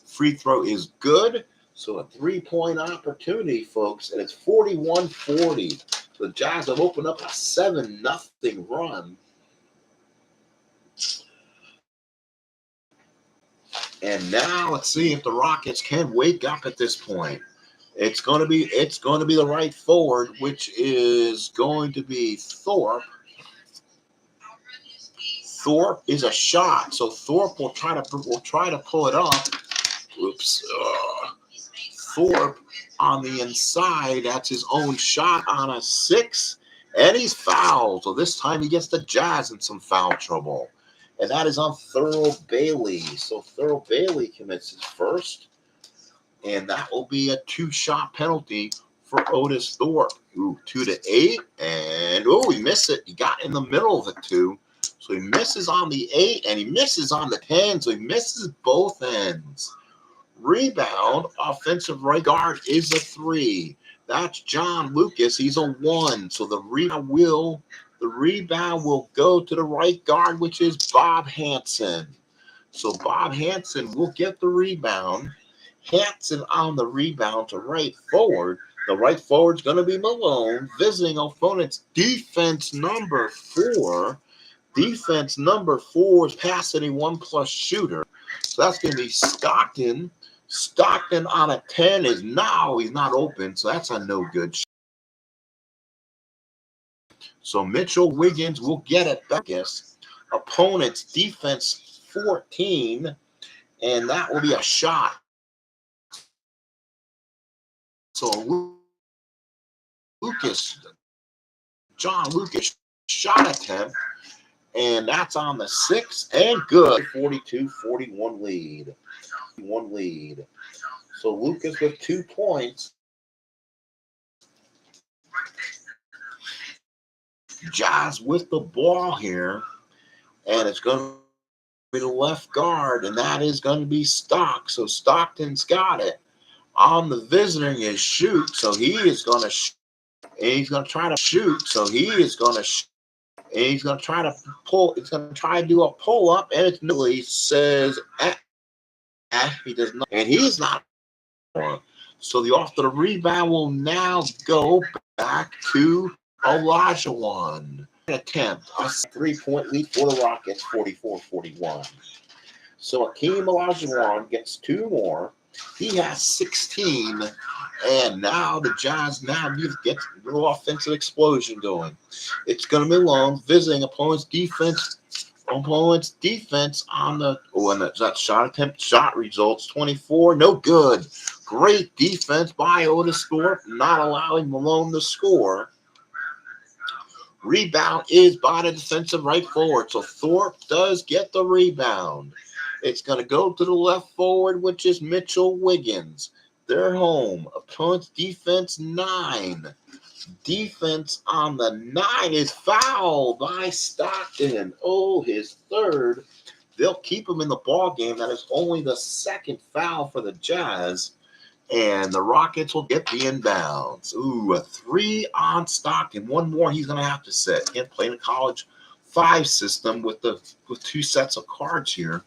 Free throw is good. So a 3-point opportunity, folks, and it's 41-40. The Jazz have opened up a 7-0 run. And now let's see if the Rockets can wake up at this point. It's going to be the right forward, which is going to be Thorpe. Thorpe is a shot, so Thorpe will try to pull it up. Oops. Thorpe on the inside. That's his own shot on a 6, and he's fouled. So this time he gets the Jazz in some foul trouble, and that is on Thurl Bailey. So Thurl Bailey commits his first, and that will be a 2-shot penalty for Otis Thorpe. 2-8, and he missed it. He got in the middle of the 2, so he misses on the 8, and he misses on the 10, so he misses both ends. Rebound, offensive right guard is a 3. That's John Lucas. He's a 1. So the rebound will go to the right guard, which is Bob Hansen. So Bob Hansen will get the rebound. Hansen on the rebound to right forward. The right forward's going to be Malone, visiting opponent's defense number 4. Defense number 4 is passing a 1+ shooter. So that's going to be Stockton. Stockton on a 10 he's not open, so that's a no good shot. So Mitchell Wiggins will get it back. Opponent's defense 14, and that will be a shot. So John Lucas shot attempt, and that's on the 6 and good. 42-41 lead. So Lucas with 2 points. Jazz with the ball here, and it's going to be the left guard, and that is going to be Stock. So Stockton's got it. On the visiting is shoot, so he is going to shoot. And he's going to try to shoot, so he is going to shoot. And he's going to try to pull. It's going to try to do a pull up, and it's really says he does not, and he's not. So the rebound will now go back to Olajuwon. Attempt a 3-point lead for the Rockets, 44-41. So Akeem Olajuwon gets 2 more. He has 16, and now the Jazz get a little offensive explosion going. It's going to be Malone visiting opponent's defense. Opponent's defense on the and that shot results 24, no good. Great defense by Otis Thorpe, not allowing Malone to score. Rebound is by the defensive right forward, so Thorpe does get the rebound. It's going to go to the left forward, which is Mitchell Wiggins. They're home. Opponent's defense 9. Defense on the 9 is fouled by Stockton. His third. They'll keep him in the ball game. That is only the 2nd foul for the Jazz. And the Rockets will get the inbounds. A 3 on Stockton. 1 more he's going to have to set. Can't play in a college 5 system with 2 sets of cards here.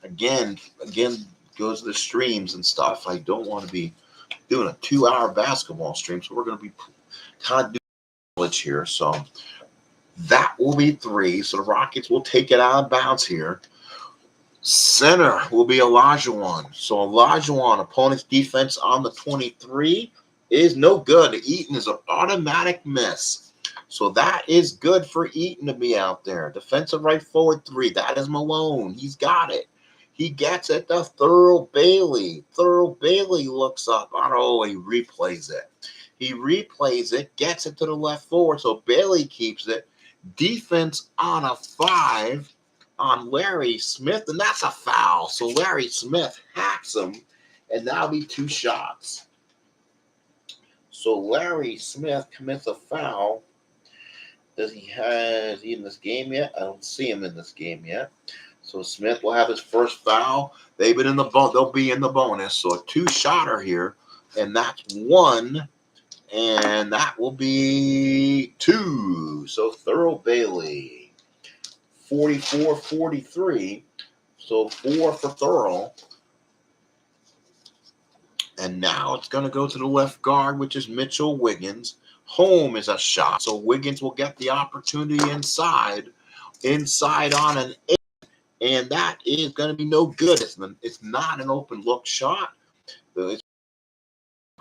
Again goes to the streams and stuff. I don't want to be doing a 2-hour basketball stream, so we're going to be kind of doing college here. So that will be 3. So the Rockets will take it out of bounds here. Center will be Olajuwon. So Olajuwon, opponent's defense on the 23 is no good. Eaton is an automatic miss. So that is good for Eaton to be out there. Defensive right forward 3. That is Malone. He's got it. He gets it to Thurl Bailey. Thurl Bailey looks up. He replays it. He replays it, gets it to the left forward. So Bailey keeps it. Defense on a 5 on Larry Smith, and that's a foul. So Larry Smith hacks him, and that'll be 2 shots. So Larry Smith commits a foul. Is he in this game yet? I don't see him in this game yet. So Smith will have his first foul. They'll be in the bonus. So a 2-shotter here, and that's 1, and that will be 2. So Thurl Bailey, 44-43. So 4 for Thurl. And now it's going to go to the left guard, which is Mitchell Wiggins. Home is a shot, so Wiggins will get the opportunity inside on an 8, and that is going to be no good. It's not an open look shot. It's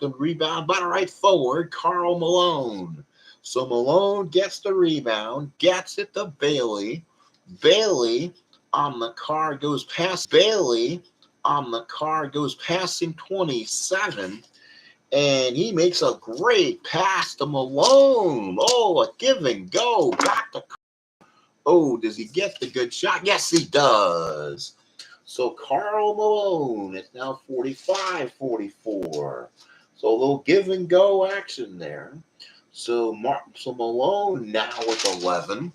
the rebound by the right forward, Karl Malone. So Malone gets the rebound, gets it to Bailey. Bailey on the card goes past Bailey on the card goes passing 27. And he makes a great pass to Malone. Oh, a give and go. Back to. Oh, does he get the good shot? Yes, he does. So Karl Malone is now 45-44. So a little give and go action there. So Malone now with 11.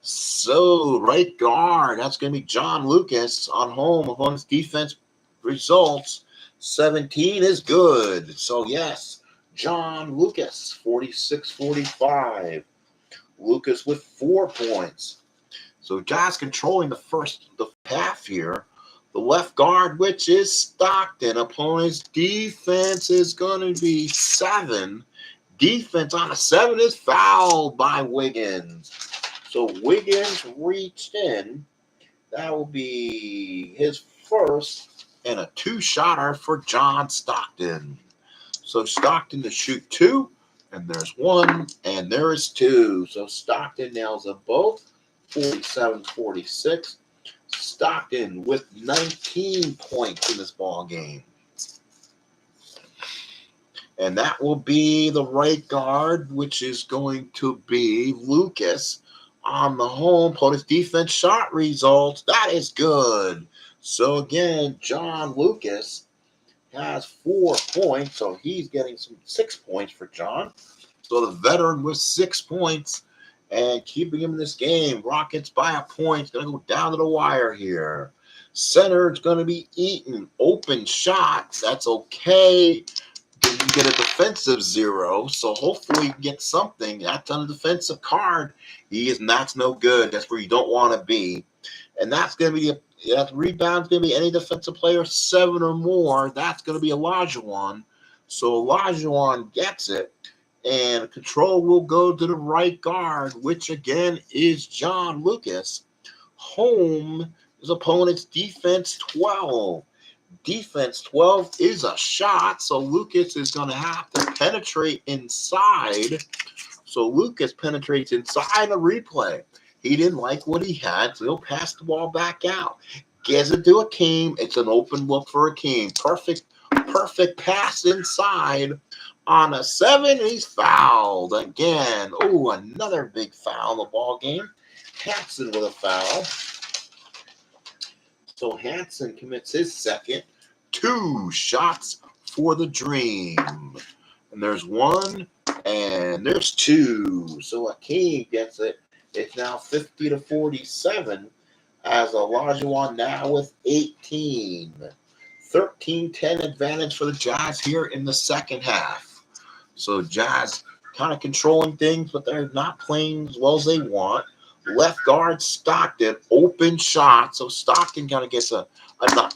So right guard, that's going to be John Lucas on home of his defense results. 17 is good. So yes, John Lucas, 46-45. Lucas with 4 points. So Jazz controlling the half here. The left guard, which is Stockton. Opponent's defense is going to be 7. Defense on a 7 is fouled by Wiggins. So Wiggins reached in. That will be his first and a 2-shotter for John Stockton. So Stockton to shoot 2, and there's 1, and there is 2. So Stockton nails them both, 47-46. Stockton with 19 points in this ball game. And that will be the right guard, which is going to be Lucas on the home opponent's defense shot results. That is good. So again, John Lucas has 4 points, so he's getting 6 points for John. So the veteran with 6 points and keeping him in this game. Rockets by a point. It's going to go down to the wire here. Center is going to be Eaton. Open shots. That's okay. You get a defensive 0, so hopefully you get something. That's on a defensive card. That's no good. That's where you don't want to be. And that's going to be that rebound's going to be any defensive player 7 or more. That's going to be Olajuwon. So Olajuwon gets it, and control will go to the right guard, which again is John Lucas. Home is opponent's defense 12. Defense 12 is a shot, so Lucas is going to have to penetrate inside. So Lucas penetrates inside a replay. He didn't like what he had, so he'll pass the ball back out. Gives it to Akeem. It's an open look for Akeem. Perfect pass inside on a 7. He's fouled again. Oh, another big foul in the ball game. Hansen with a foul. So Hansen commits his second. 2 shots for the Dream. And there's 1, and there's 2. So Akeem gets it. It's now 50-47 as Olajuwon now with 18. 13-10 advantage for the Jazz here in the second half. So Jazz kind of controlling things, but they're not playing as well as they want. Left guard Stockton, open shot. So Stockton kind of gets a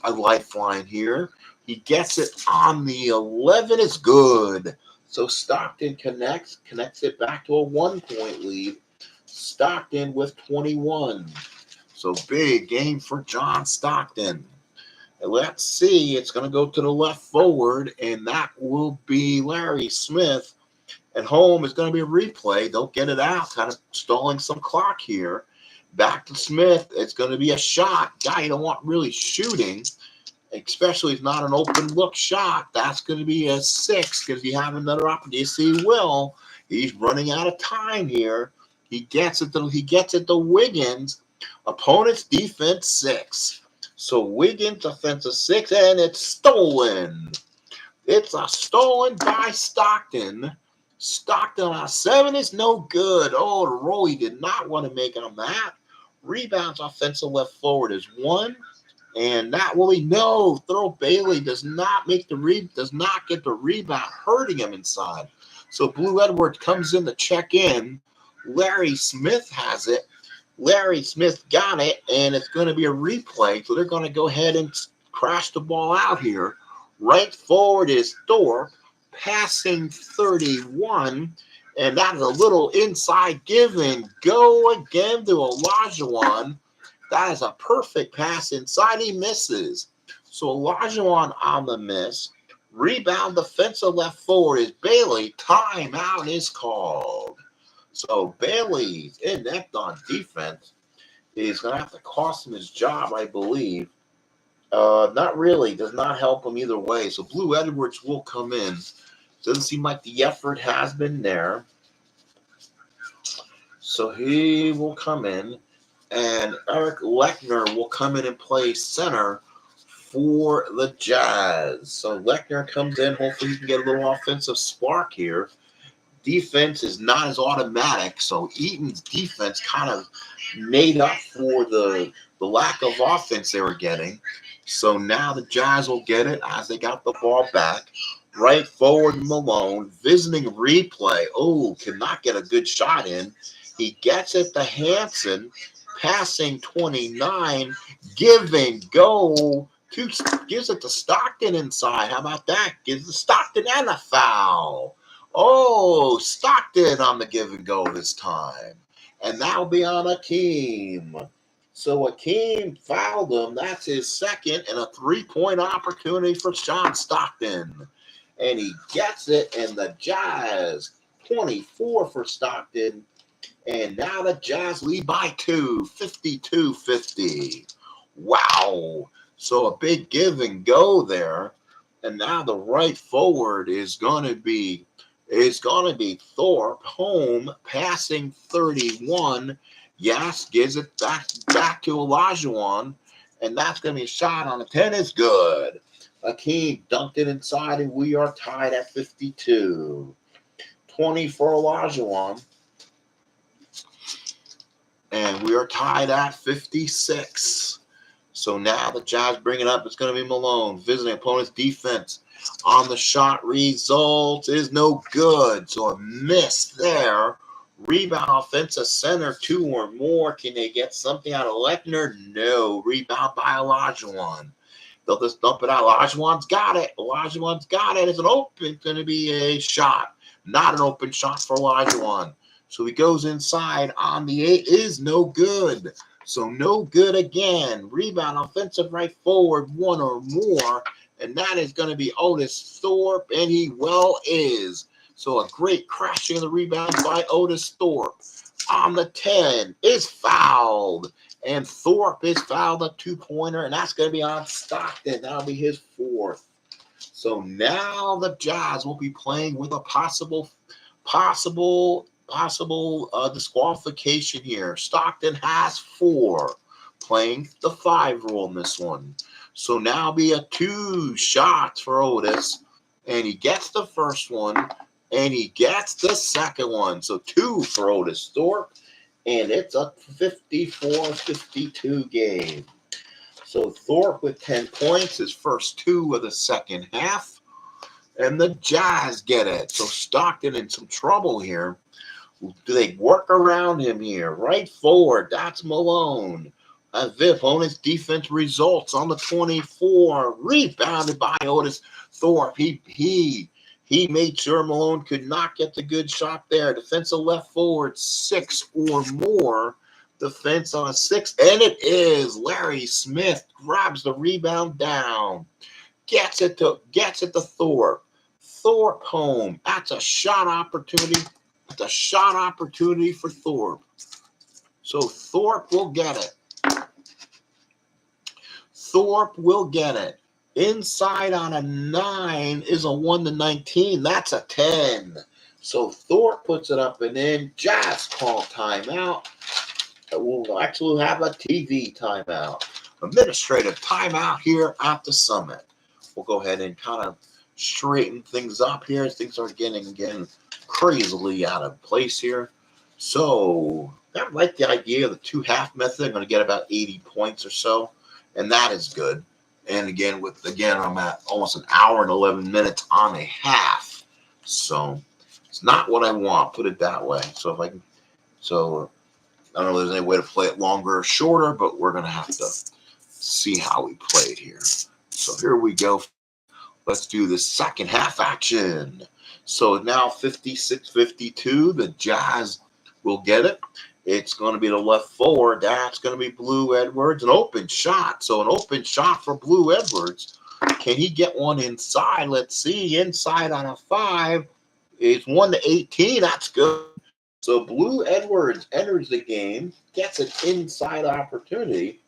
lifeline here. He gets it on the 11. It's good. So Stockton connects it back to a 1-point lead. Stockton with 21. So big game for John Stockton. And let's see. It's going to go to the left forward, and that will be Larry Smith. At home is going to be a replay. They'll get it out, kind of stalling some clock here. Back to Smith. It's going to be a shot. Guy you don't want really shooting, especially if it's not an open look shot. That's going to be a 6 because you have another opportunity. You see Will. He's running out of time here. He gets it to Wiggins. Opponent's defense 6. So Wiggins offensive 6, and it's stolen. It's a stolen by Stockton. Stockton on 7 is no good. Oh, the roll he did not want to make on that. Rebounds offensive left forward is 1. And that will be no throw. Bailey does not get the rebound, hurting him inside. So Blue Edwards comes in to check in. Larry Smith has it. Larry Smith got it, and it's going to be a replay. So they're going to go ahead and crashed the ball out here. Right forward is Thorpe, passing 31. And that is a little inside give and go again to Olajuwon. That is a perfect pass inside. He misses. So Olajuwon on the miss. Rebound defensive left forward is Bailey. Timeout is called. So Bailey's inept on defense is going to have to cost him his job, I believe. Not really. Does not help him either way. So Blue Edwards will come in. Doesn't seem like the effort has been there. So he will come in. And Eric Lechner will come in and play center for the Jazz. So Lechner comes in. Hopefully he can get a little offensive spark here. Defense is not as automatic. So Eaton's defense kind of made up for the lack of offense they were getting. So now the Jazz will get it as they got the ball back. Right forward, Malone, visiting replay. Oh, cannot get a good shot in. He gets it to Hansen, passing 29, give and go. Gives it to Stockton inside. How about that? Gives it to Stockton and a foul. Oh, Stockton on the give and go this time. And that'll be on Akeem. So Akeem fouled him. That's his second and a three-point opportunity for Sean Stockton. And he gets it, and the Jazz, 24 for Stockton. And now the Jazz lead by 2, 52-50. Wow. So a big give and go there. And now the right forward is going to be Thorpe, home, passing 31. Yes, gives it back to Olajuwon, and that's going to be a shot on the 10. Is good. Akeem dunked it inside, and we are tied at 52. 20 for Olajuwon, and we are tied at 56. So now the Jazz bring it up. It's going to be Malone visiting opponent's defense. On the shot, result is no good. So a miss there. Rebound offensive center, 2 or more. Can they get something out of Lechner? No. Rebound by Olajuwon. They'll just dump it out. Olajuwon's got it. Olajuwon's got it. It's going to be a shot. Not an open shot for Olajuwon. So he goes inside on the 8. Is no good. So no good again. Rebound offensive right forward, 1 or more. And that is going to be Otis Thorpe, and he well is. So a great crashing of the rebound by Otis Thorpe. On the 10 is fouled. And Thorpe is fouled a 2-pointer, and that's going to be on Stockton. That'll be his 4th. So now the Jazz will be playing with a possible disqualification here. Stockton has 4, playing the 5 rule in this one. So now be a 2 shots for Otis, and he gets the first one, and he gets the second one. So 2 for Otis Thorpe, and it's a 54-52 game. So Thorpe with 10 points, his first 2 of the second half, and the Jazz get it. So Stockton in some trouble here. Do they work around him here? Right forward, that's Malone. The opponent's defense results on the 24. Rebounded by Otis Thorpe. He made sure Malone could not get the good shot there. Defensive left forward, 6 or more. Defense on a 6. And it is. Larry Smith grabs the rebound down. Gets it to Thorpe. Thorpe home. That's a shot opportunity. That's a shot opportunity for Thorpe. So Thorpe will get it. Thorpe will get it. Inside on a 9 is a 1-19. That's a 10. So Thorpe puts it up and in. Jazz call timeout. We'll actually have a TV timeout. Administrative timeout here at the Summit. We'll go ahead and kind of straighten things up here as things are getting crazily out of place here. So I like the idea of the 2-half method. I'm going to get about 80 points or so. And that is good. And again, I'm at almost an hour and 11 minutes on a half. So it's not what I want, put it that way. So I don't know if there's any way to play it longer or shorter, but we're going to have to see how we play it here. So here we go. Let's do the second half action. So now 56-52. The Jazz will get it. It's going to be the left forward. That's going to be Blue Edwards. An open shot. So an open shot for Blue Edwards. Can he get one inside? Let's see. Inside on a 5. It's 1-18. That's good. So Blue Edwards enters the game, gets an inside opportunity.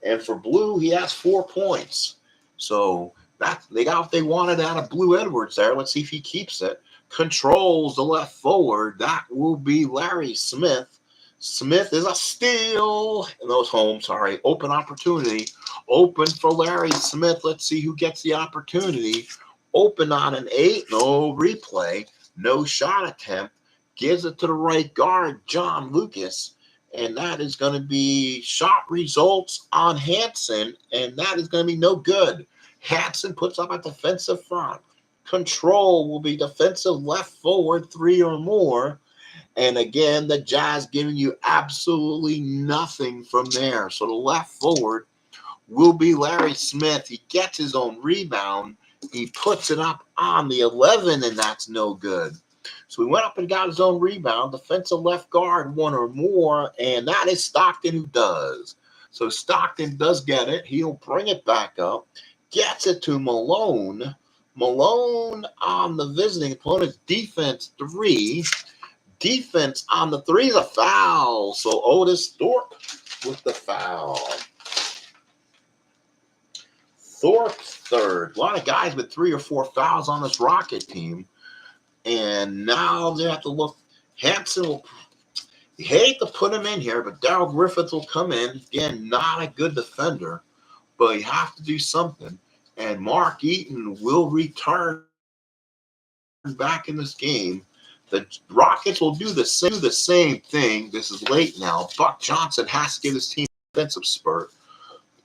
And for Blue, he has 4 points. So they got what they wanted out of Blue Edwards there. Let's see if he keeps it. Controls the left forward. That will be Larry Smith. Smith is a steal. And those home, sorry. Open opportunity. Open for Larry Smith. Let's see who gets the opportunity. Open on an 8. No replay. No shot attempt. Gives it to the right guard, John Lucas. And that is going to be shot results on Hansen, and that is going to be no good. Hansen puts up a defensive front. Control will be defensive left forward, 3 or more. And again, the Jazz giving you absolutely nothing from there. So the left forward will be Larry Smith. He gets his own rebound. He puts it up on the 11, and that's no good. So he went up and got his own rebound. Defensive left guard, 1 or more, and that is Stockton who does. So Stockton does get it. He'll bring it back up, gets it to Malone. Malone on the visiting opponent's defense 3. Defense on the 3 is a foul. So Otis Thorpe with the foul. Thorpe third. A lot of guys with 3 or 4 fouls on this Rocket team. And now they have to look. Hansen will, you hate to put him in here, but Darrell Griffith will come in. Again, not a good defender, but you have to do something. And Mark Eaton will return back in this game. The Rockets will do the same thing. This is late now. Buck Johnson has to give his team a defensive spurt.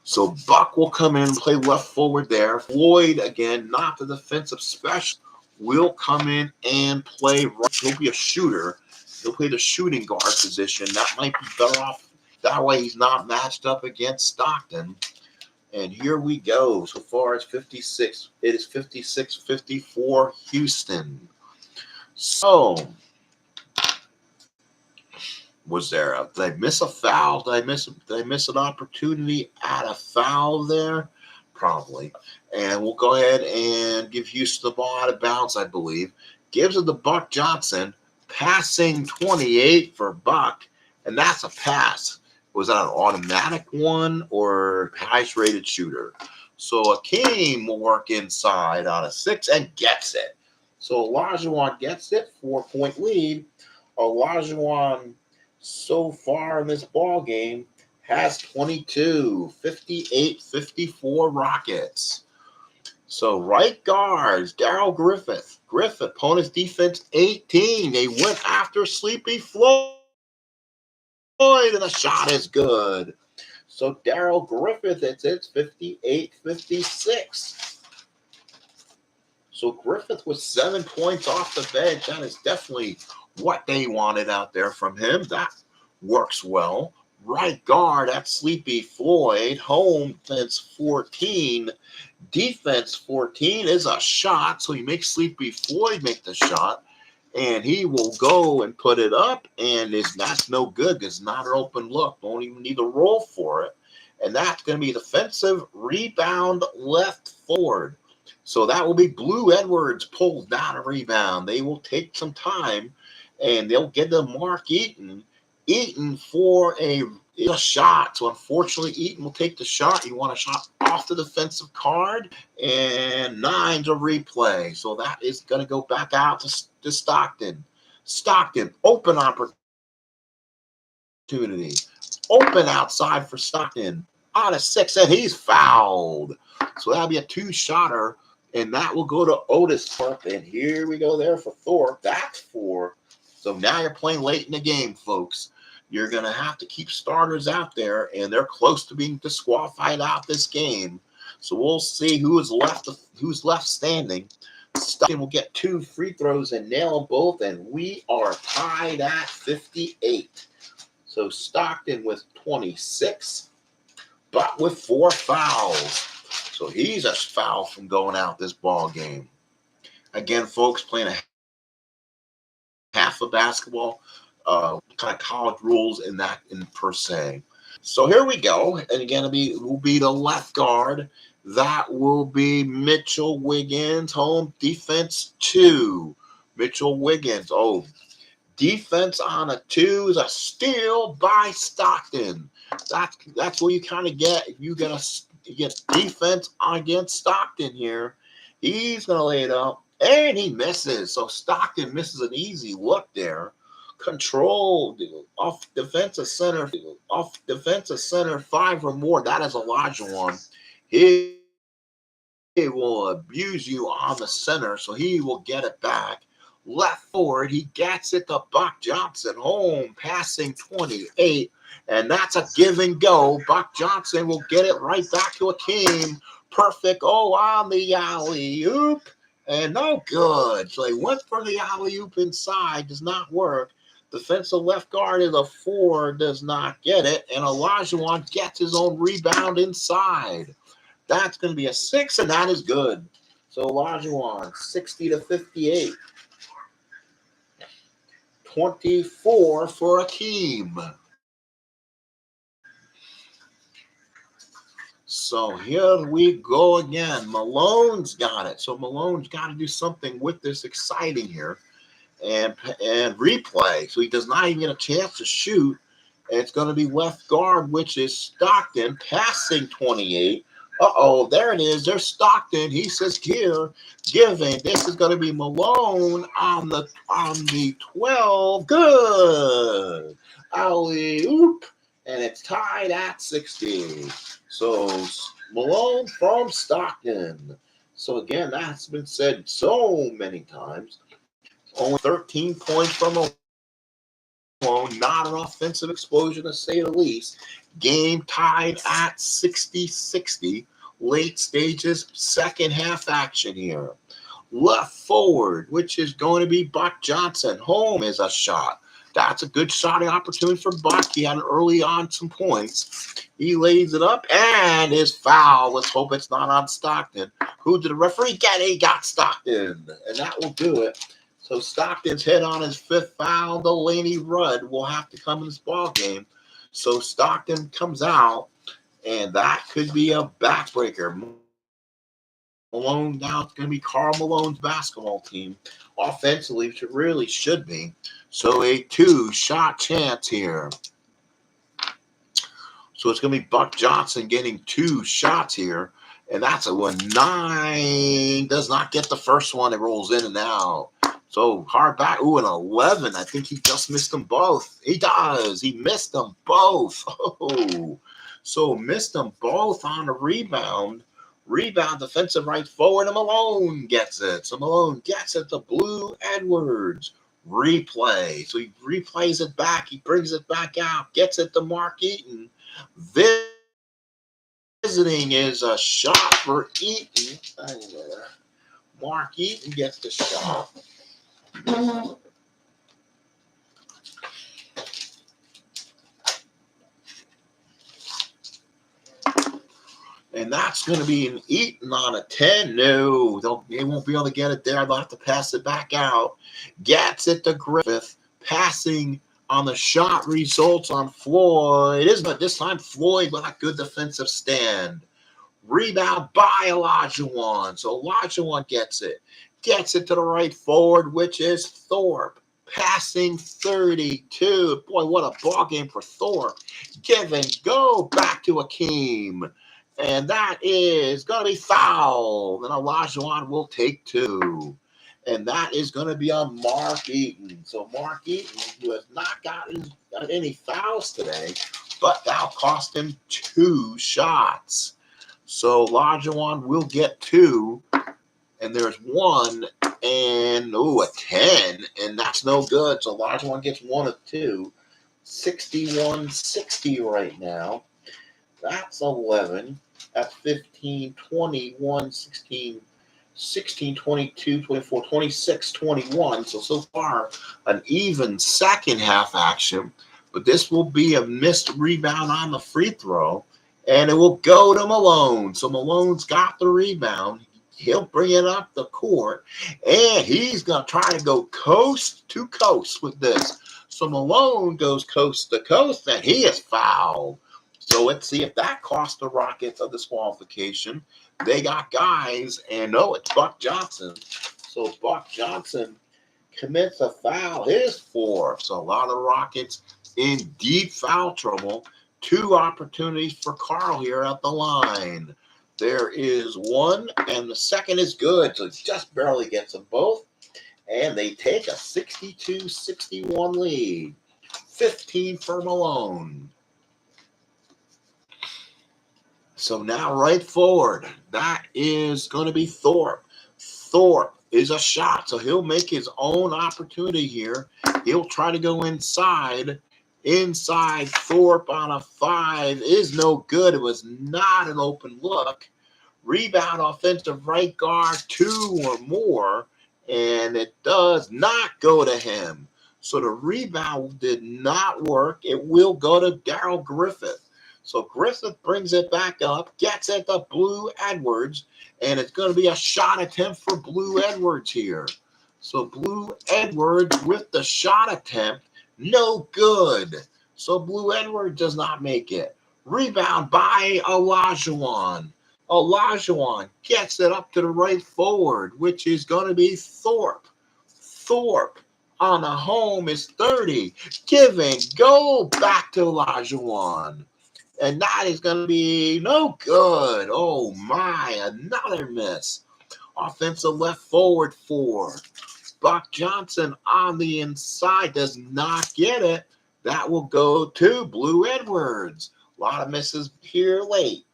So Buck will come in and play left forward there. Floyd, again, not the defensive specialist, will come in and play right. He'll be a shooter. He'll play the shooting guard position. That might be better off. That way he's not matched up against Stockton. And here we go. So far as 56, it is 56-54 Houston. So was there did I miss a foul? Did I miss an opportunity at a foul there? Probably. And we'll go ahead and give Houston the ball out of bounds, I believe. Gives it to Buck Johnson, passing 28 for Buck, and that's a pass. Was that an automatic one or highest rated shooter? So Akeem will work inside on a 6 and gets it. So Olajuwon gets it, 4-point lead. Olajuwon so far in this ball game has 22, 58-54 Rockets. So right guards, Darrell Griffith. Griffith, opponent's defense 18. They went after Sleepy Floyd, and the shot is good. So Darrell Griffith, it's 58-56. So Griffith with 7 points off the bench. That is definitely what they wanted out there from him. That works well. Right guard, that's Sleepy Floyd. Home defense 14. Defense 14 is a shot. So you make Sleepy Floyd make the shot. And he will go and put it up. And that's no good because it's not an open look. Don't even need to roll for it. And that's going to be defensive rebound left forward. So that will be Blue Edwards pulls down a rebound. They will take some time, and they'll get to Mark Eaton. Eaton for a shot. So unfortunately, Eaton will take the shot. You want a shot off the defensive card, and 9's a replay. So that is going to go back out to Stockton. Stockton, open opportunity. Open outside for Stockton. On a 6, and he's fouled. So that'll be a 2-shotter. And that will go to Otis Thorpe. And here we go there for Thorpe. That's 4. So now you're playing late in the game, folks. You're going to have to keep starters out there, and they're close to being disqualified out this game. So we'll see who's left standing. Stockton will get 2 free throws and nail them both, and we are tied at 58. So Stockton with 26. but with 4 fouls. So he's a foul from going out this ball game. Again, folks, playing a half of basketball, kind of college rules in that in per se. So here we go. And again, will be the left guard. That will be Mitchell Wiggins, home defense 2. Mitchell Wiggins. Oh, defense on a 2 is a steal by Stockton. That's what you kind of get. If you get defense against Stockton here, he's gonna lay it up and he misses. So Stockton misses an easy look there. Control off defensive center 5 or more. That is Olajuwon. He will abuse you on the center, so he will get it back. Left forward, he gets it to Buck Johnson, home passing 28, and that's a give and go. Buck Johnson will get it right back to Akeem. Perfect. Oh, on the alley-oop, and no good. So he went for the alley-oop inside, does not work. Defensive left guard is a 4, does not get it, and Olajuwon gets his own rebound inside. That's going to be a 6, and that is good. So Olajuwon, 60-58. 24 for Akeem. So here we go again. Malone's got it. So Malone's got to do something with this exciting here and replay. So he does not even get a chance to shoot. And it's going to be left guard, which is Stockton, passing 28. Uh-oh, there it is. There's Stockton. He says here, giving. This is going to be Malone on the 12. Good. Alley-oop. And it's tied at 60. So Malone from Stockton. So again, that's been said so many times. Only 13 points from Malone. Not an offensive explosion to say the least. Game tied at 60-60. Late stages, second half action here. Left forward, which is going to be Buck Johnson. Home is a shot. That's a good shotting opportunity for Buck. He had early on some points. He lays it up and is foul. Let's hope it's not on Stockton. Who did the referee get? He got Stockton. And that will do it. So Stockton's hit on his 5th foul. Delaney Rudd will have to come in this ball game. So Stockton comes out, and that could be a backbreaker. Malone, now it's going to be Karl Malone's basketball team. Offensively, which it really should be. So a 2-shot chance here. So it's going to be Buck Johnson getting 2 shots here. And that's a 9. Does not get the first one. It rolls in and out. So hard back. Ooh, an 11. I think he just missed them both. He does. He missed them both. Oh, so missed them both on a rebound. Rebound, defensive right forward, and Malone gets it. So Malone gets it to Blue Edwards. Replay. So he replays it back. He brings it back out. Gets it to Mark Eaton. Visiting is a shot for Eaton. Mark Eaton gets the shot. And that's going to be an Eaton on a 10. No, they won't be able to get it there. They'll have to pass it back out. Gets it to Griffith. Passing on the shot results on Floyd. It is, but this time Floyd with a good defensive stand. Rebound by Olajuwon. So Olajuwon gets it. Gets it to the right forward, which is Thorpe. Passing 32. Boy, what a ball game for Thorpe. Give and go back to Akeem. And that is going to be foul. And Olajuwon will take 2. And that is going to be on Mark Eaton. So Mark Eaton, who has not gotten any fouls today, but that'll cost him 2 shots. So Olajuwon will get 2. And there's 1 and, a 10. And that's no good. So Olajuwon gets 1 of 2. 61-60 right now. That's 11. That's 15, 21, 16, 16, 22, 24, 26, 21. So far, an even second half action. But this will be a missed rebound on the free throw. and it will go to Malone. So Malone's got the rebound. He'll bring it up the court, and he's going to try to go coast to coast with this. So Malone goes coast to coast, and he is fouled. So let's see if that cost the Rockets a disqualification. They got guys, and no, it's Buck Johnson. So Buck Johnson commits a foul, his fourth. So a lot of Rockets in deep foul trouble. 2 opportunities for Carl here at the line. There is one, and the second is good. So it just barely gets them both. And they take a 62-61 lead. 15 for Malone. So now right forward, that is going to be Thorpe. Thorpe is a shot, so he'll make his own opportunity here. He'll try to go inside. Inside Thorpe on a 5 is no good. It was not an open look. Rebound offensive right guard, 2 or more, and it does not go to him. So the rebound did not work. It will go to Darrell Griffith. So Griffith brings it back up, gets it to Blue Edwards, and it's going to be a shot attempt for Blue Edwards here. So Blue Edwards with the shot attempt, no good. So Blue Edwards does not make it. Rebound by Olajuwon. Olajuwon gets it up to the right forward, which is going to be Thorpe. Thorpe on the home is 30. Give and go back to Olajuwon. And that is going to be no good. Oh, my. Another miss. Offensive left forward 4. Buck Johnson on the inside does not get it. That will go to Blue Edwards. A lot of misses here late.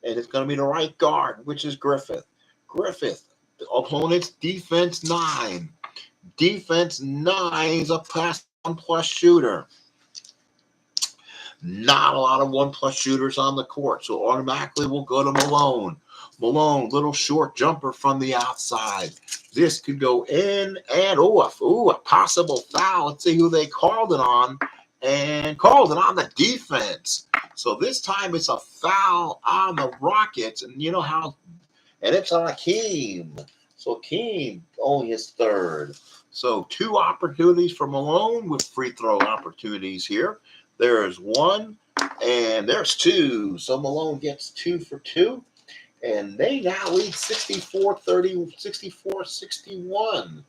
And it's going to be the right guard, which is Griffith. Griffith, the opponent's defense 9. Defense 9 is a plus 1+ shooter. Not a lot of 1+ shooters on the court, so automatically we'll go to Malone. Malone, little short jumper from the outside. This could go in, and a possible foul. Let's see who they called it on, and called it on the defense. So this time it's a foul on the Rockets, and you know how, and it's on Akeem. So Akeem only his 3rd. So 2 opportunities for Malone with free throw opportunities here. There's 1, and there's 2. So Malone gets 2 for 2. And they now lead 64-30, 64-61.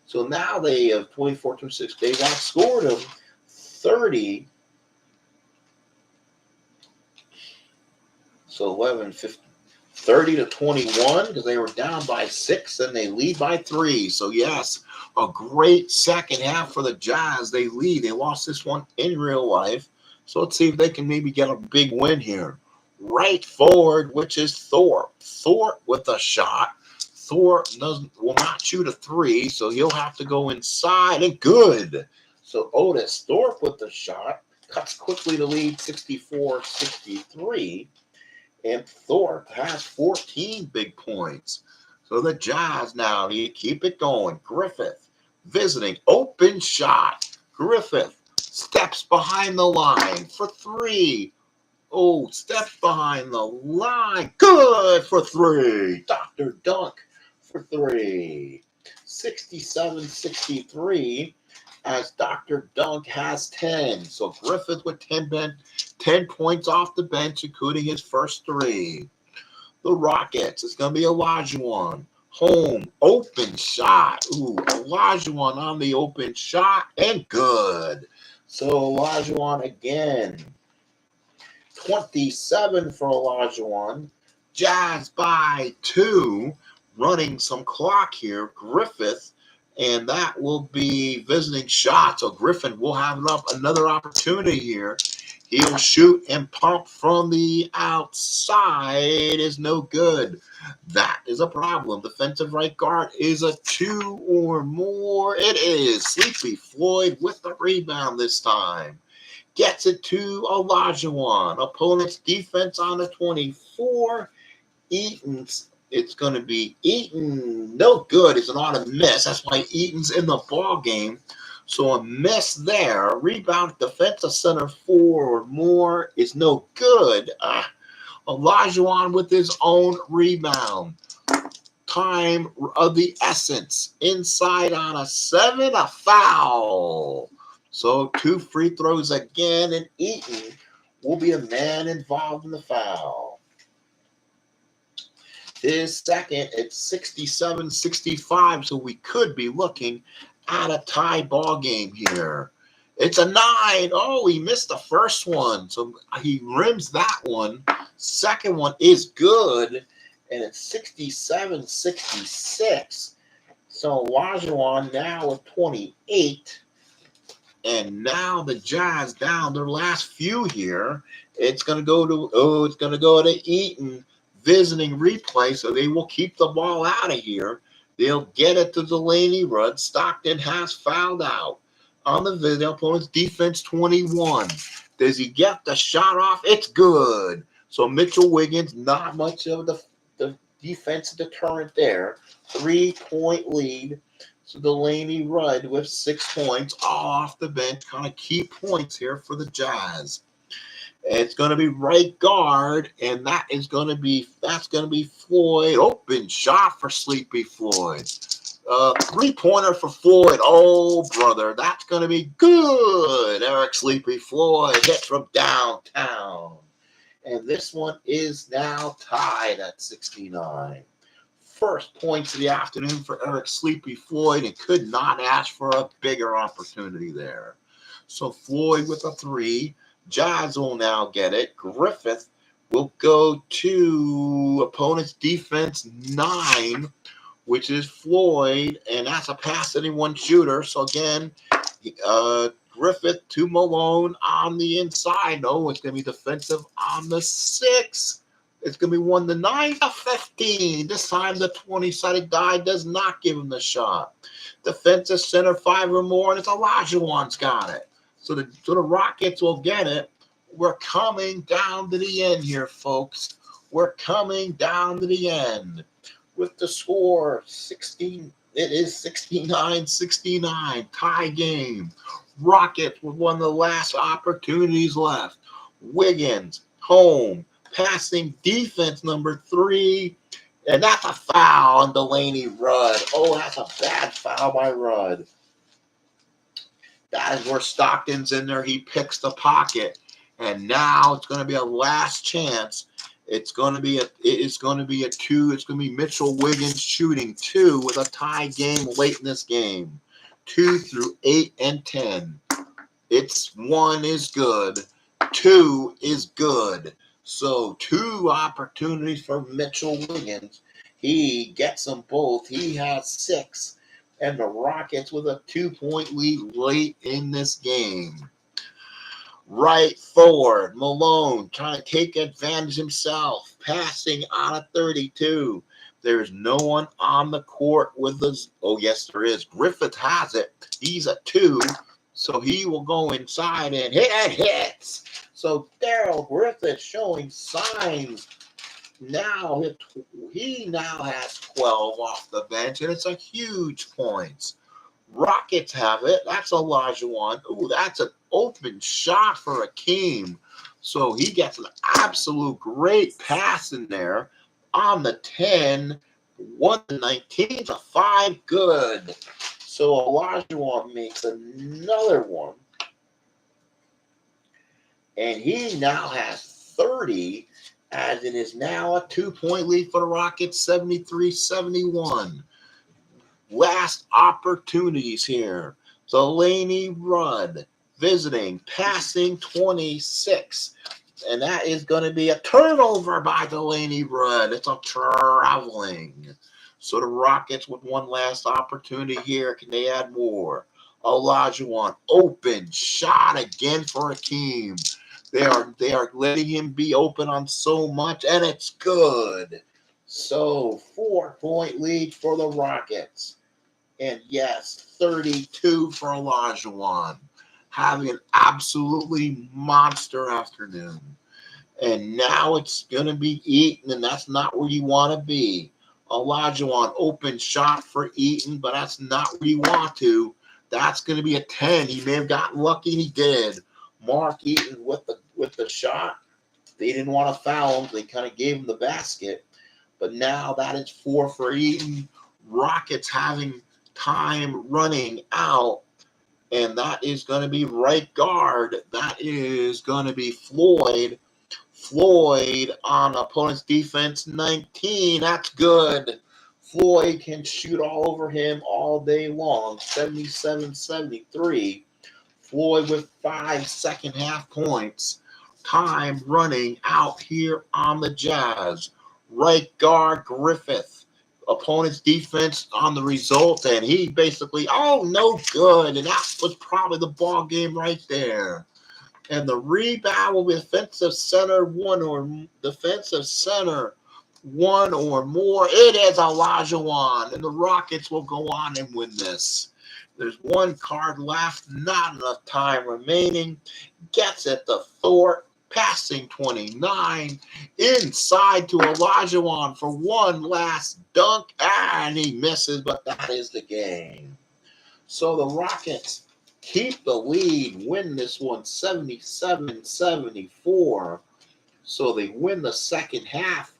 So now they have 24-6. They've outscored them 30. So 11, 15, 30-21 because they were down by 6 and they lead by 3. So yes, a great second half for the Jazz. They lead. They lost this one in real life. So let's see if they can maybe get a big win here. Right forward, which is Thorpe. Thorpe with a shot. Thorpe will not shoot a 3, so he'll have to go inside, and good. So Otis Thorpe with the shot cuts quickly to lead 64-63, and Thorpe has 14 big points. So the Jazz now need to keep it going. Griffith visiting, open shot. Griffith steps behind the line for 3. Oh, steps behind the line. Good for 3. Dr. Dunk for 3. 67-63 as Dr. Dunk has 10. So Griffith with 10 points off the bench, including his first 3. The Rockets, it's going to be Olajuwon. Home, open shot. Ooh, Olajuwon on the open shot, and good. So Olajuwon again. 27 for Olajuwon. Jazz by 2. Running some clock here. Griffith, and that will be visiting shots. So Griffin will have another opportunity here. He'll shoot and pump from the outside is no good. That is a problem. Defensive right guard is a 2 or more. It is. Sleepy Floyd with the rebound this time. Gets it to Olajuwon. Opponent's defense on the 24. Eaton's, it's going to be Eaton. No good. It's an auto miss. That's why Eaton's in the ball game. So a miss there. Rebound defensive center 4 or more is no good. Olajuwon with his own rebound. Time of the essence. Inside on a 7, a foul. So 2 free throws again, and Eaton will be a man involved in the foul. His second, it's 67-65, so we could be looking at a tie ball game here. It's a 9. Oh, he missed the first one, so he rims that one. Second one is good, and it's 67-66. So Olajuwon now with 28. And now the Jazz down their last few here. It's going to go to Eaton visiting replay, so they will keep the ball out of here. They'll get it to Delaney Rudd. Stockton has fouled out on the opponent's defense 21. Does he get the shot off? It's good. So Mitchell Wiggins, not much of the defensive deterrent there. 3-point lead. So Delaney Rudd with 6 points, all off the bench, kind of key points here for the Jazz. It's going to be right guard, and that's going to be Floyd. Open shot for Sleepy Floyd. 3-pointer for Floyd. Oh, brother, that's going to be good. Eric Sleepy Floyd hits from downtown. And this one is now tied at 69. First points of the afternoon for Eric Sleepy Floyd, and could not ask for a bigger opportunity there. So Floyd with a 3. Jazz will now get it. Griffith will go to opponent's defense 9, which is Floyd, and that's a pass anyone shooter. So again, Griffith to Malone on the inside. No, it's going to be defensive on the 6. It's going to be 1-9 to 15. This time the 20-sided die does not give him the shot. Defensive center 5 or more, and it's Olajuwon's got it. So the Rockets will get it. We're coming down to the end here, folks. We're coming down to the end. With the score 16, it is 69-69. Tie game. Rockets with one of the last opportunities left. Wiggins, home. Passing defense number 3, and that's a foul on Delaney Rudd. Oh, that's a bad foul by Rudd. That is where Stockton's in there. He picks the pocket, and now it's going to be a last chance. It's going to be a 2. It's going to be Mitchell Wiggins shooting 2 with a tie game late in this game. 2 through 8 and 10. It's 1 is good. 2 is good. So 2 opportunities for Mitchell Wiggins. He gets them both. He has 6. And the Rockets with a 2-point lead late in this game. Right forward, Malone trying to take advantage himself. Passing on a 32. There's no one on the court with us. Oh, yes, there is. Griffith has it. He's a 2. So he will go inside and hits. So Daryl Griffith showing signs. Now he now has 12 off the bench, and it's a huge points. Rockets have it. That's Olajuwon. Ooh, that's an open shot for Akeem. So he gets an absolute great pass in there on the 10. 1-19 to 5. Good. So Olajuwon makes another one. And he now has 30, as it is now a 2-point lead for the Rockets, 73-71. Last opportunities here. Delaney Rudd visiting, passing 26. And that is going to be a turnover by Delaney Rudd. It's a traveling. So the Rockets with one last opportunity here. Can they add more? Olajuwon, open shot again for Akeem. They are letting him be open on so much, and it's good. So 4-point lead for the Rockets. And yes, 32 for Olajuwon. Having an absolutely monster afternoon. And now it's going to be Eaton, and that's not where you want to be. Olajuwon, open shot for Eaton, but that's not where you want to. That's going to be a 10. He may have gotten lucky, and he did. Mark Eaton with the shot. They didn't want to foul him. They kind of gave him the basket. But now that is 4 for Eaton. Rockets having time running out. And that is going to be right guard. That is going to be Floyd. Floyd on opponent's defense, 19. That's good. Floyd can shoot all over him all day long. 77-73. Floyd with 5 second-half points. Time running out here on the Jazz. Right guard Griffith. Opponent's defense on the result, and he basically, no good. And that was probably the ball game right there. And the rebound will be defensive center one or more. It is Olajuwon, and the Rockets will go on and win this. There's one card left, not enough time remaining. Gets it to Thorpe, passing 29, inside to Olajuwon for one last dunk, and he misses, but that is the game. So the Rockets keep the lead, win this one 77-74. So they win the second half.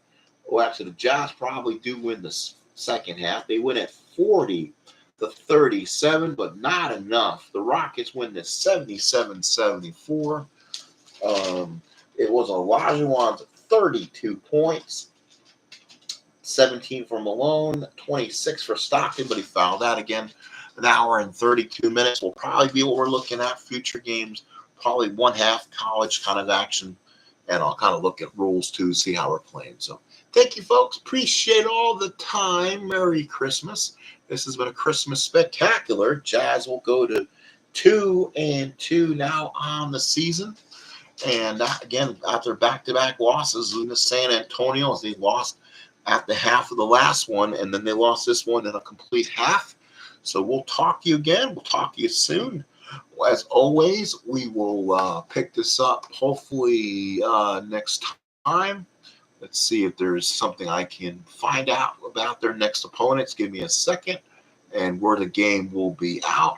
Well, actually, the Jazz probably do win the second half. They win at 40-37, but not enough. The Rockets win this 77-74. It was Olajuwon's 32 points, 17 for Malone, 26 for Stockton, but he fouled out again. An hour and 32 minutes will probably be what we're looking at. Future games, probably one half college kind of action. And I'll kind of look at rules too, see how we're playing. So thank you, folks. Appreciate all the time. Merry Christmas. This has been a Christmas spectacular. Jazz will go to 2-2 now on the season. And again, after back-to-back losses, in San Antonio, as they lost at the half of the last one, and then they lost this one in a complete half. So we'll talk to you again. We'll talk to you soon. As always, we will pick this up hopefully next time. Let's see if there's something I can find out about their next opponents. Give me a second and where the game will be out.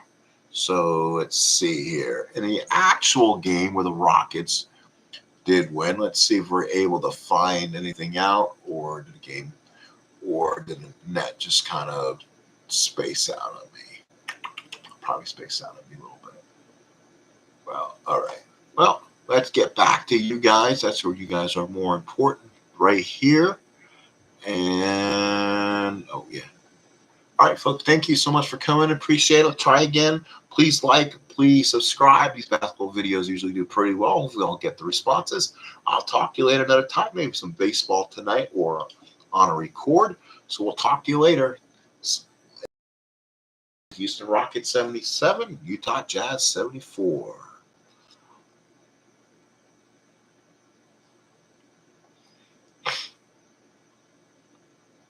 So let's see here. In the actual game where the Rockets did win, let's see if we're able to find anything out, or did the net just kind of space out on me? Probably space out on me a little bit. Well, all right. Well, let's get back to you guys. That's where you guys are more important, right here. And, oh, yeah. All right, folks, thank you so much for coming. Appreciate it. Try again. Please like, please subscribe. These basketball videos usually do pretty well. Hopefully I'll get the responses. I'll talk to you later another time, maybe some baseball tonight or on a record. So we'll talk to you later. Houston Rockets 77, Utah Jazz 74.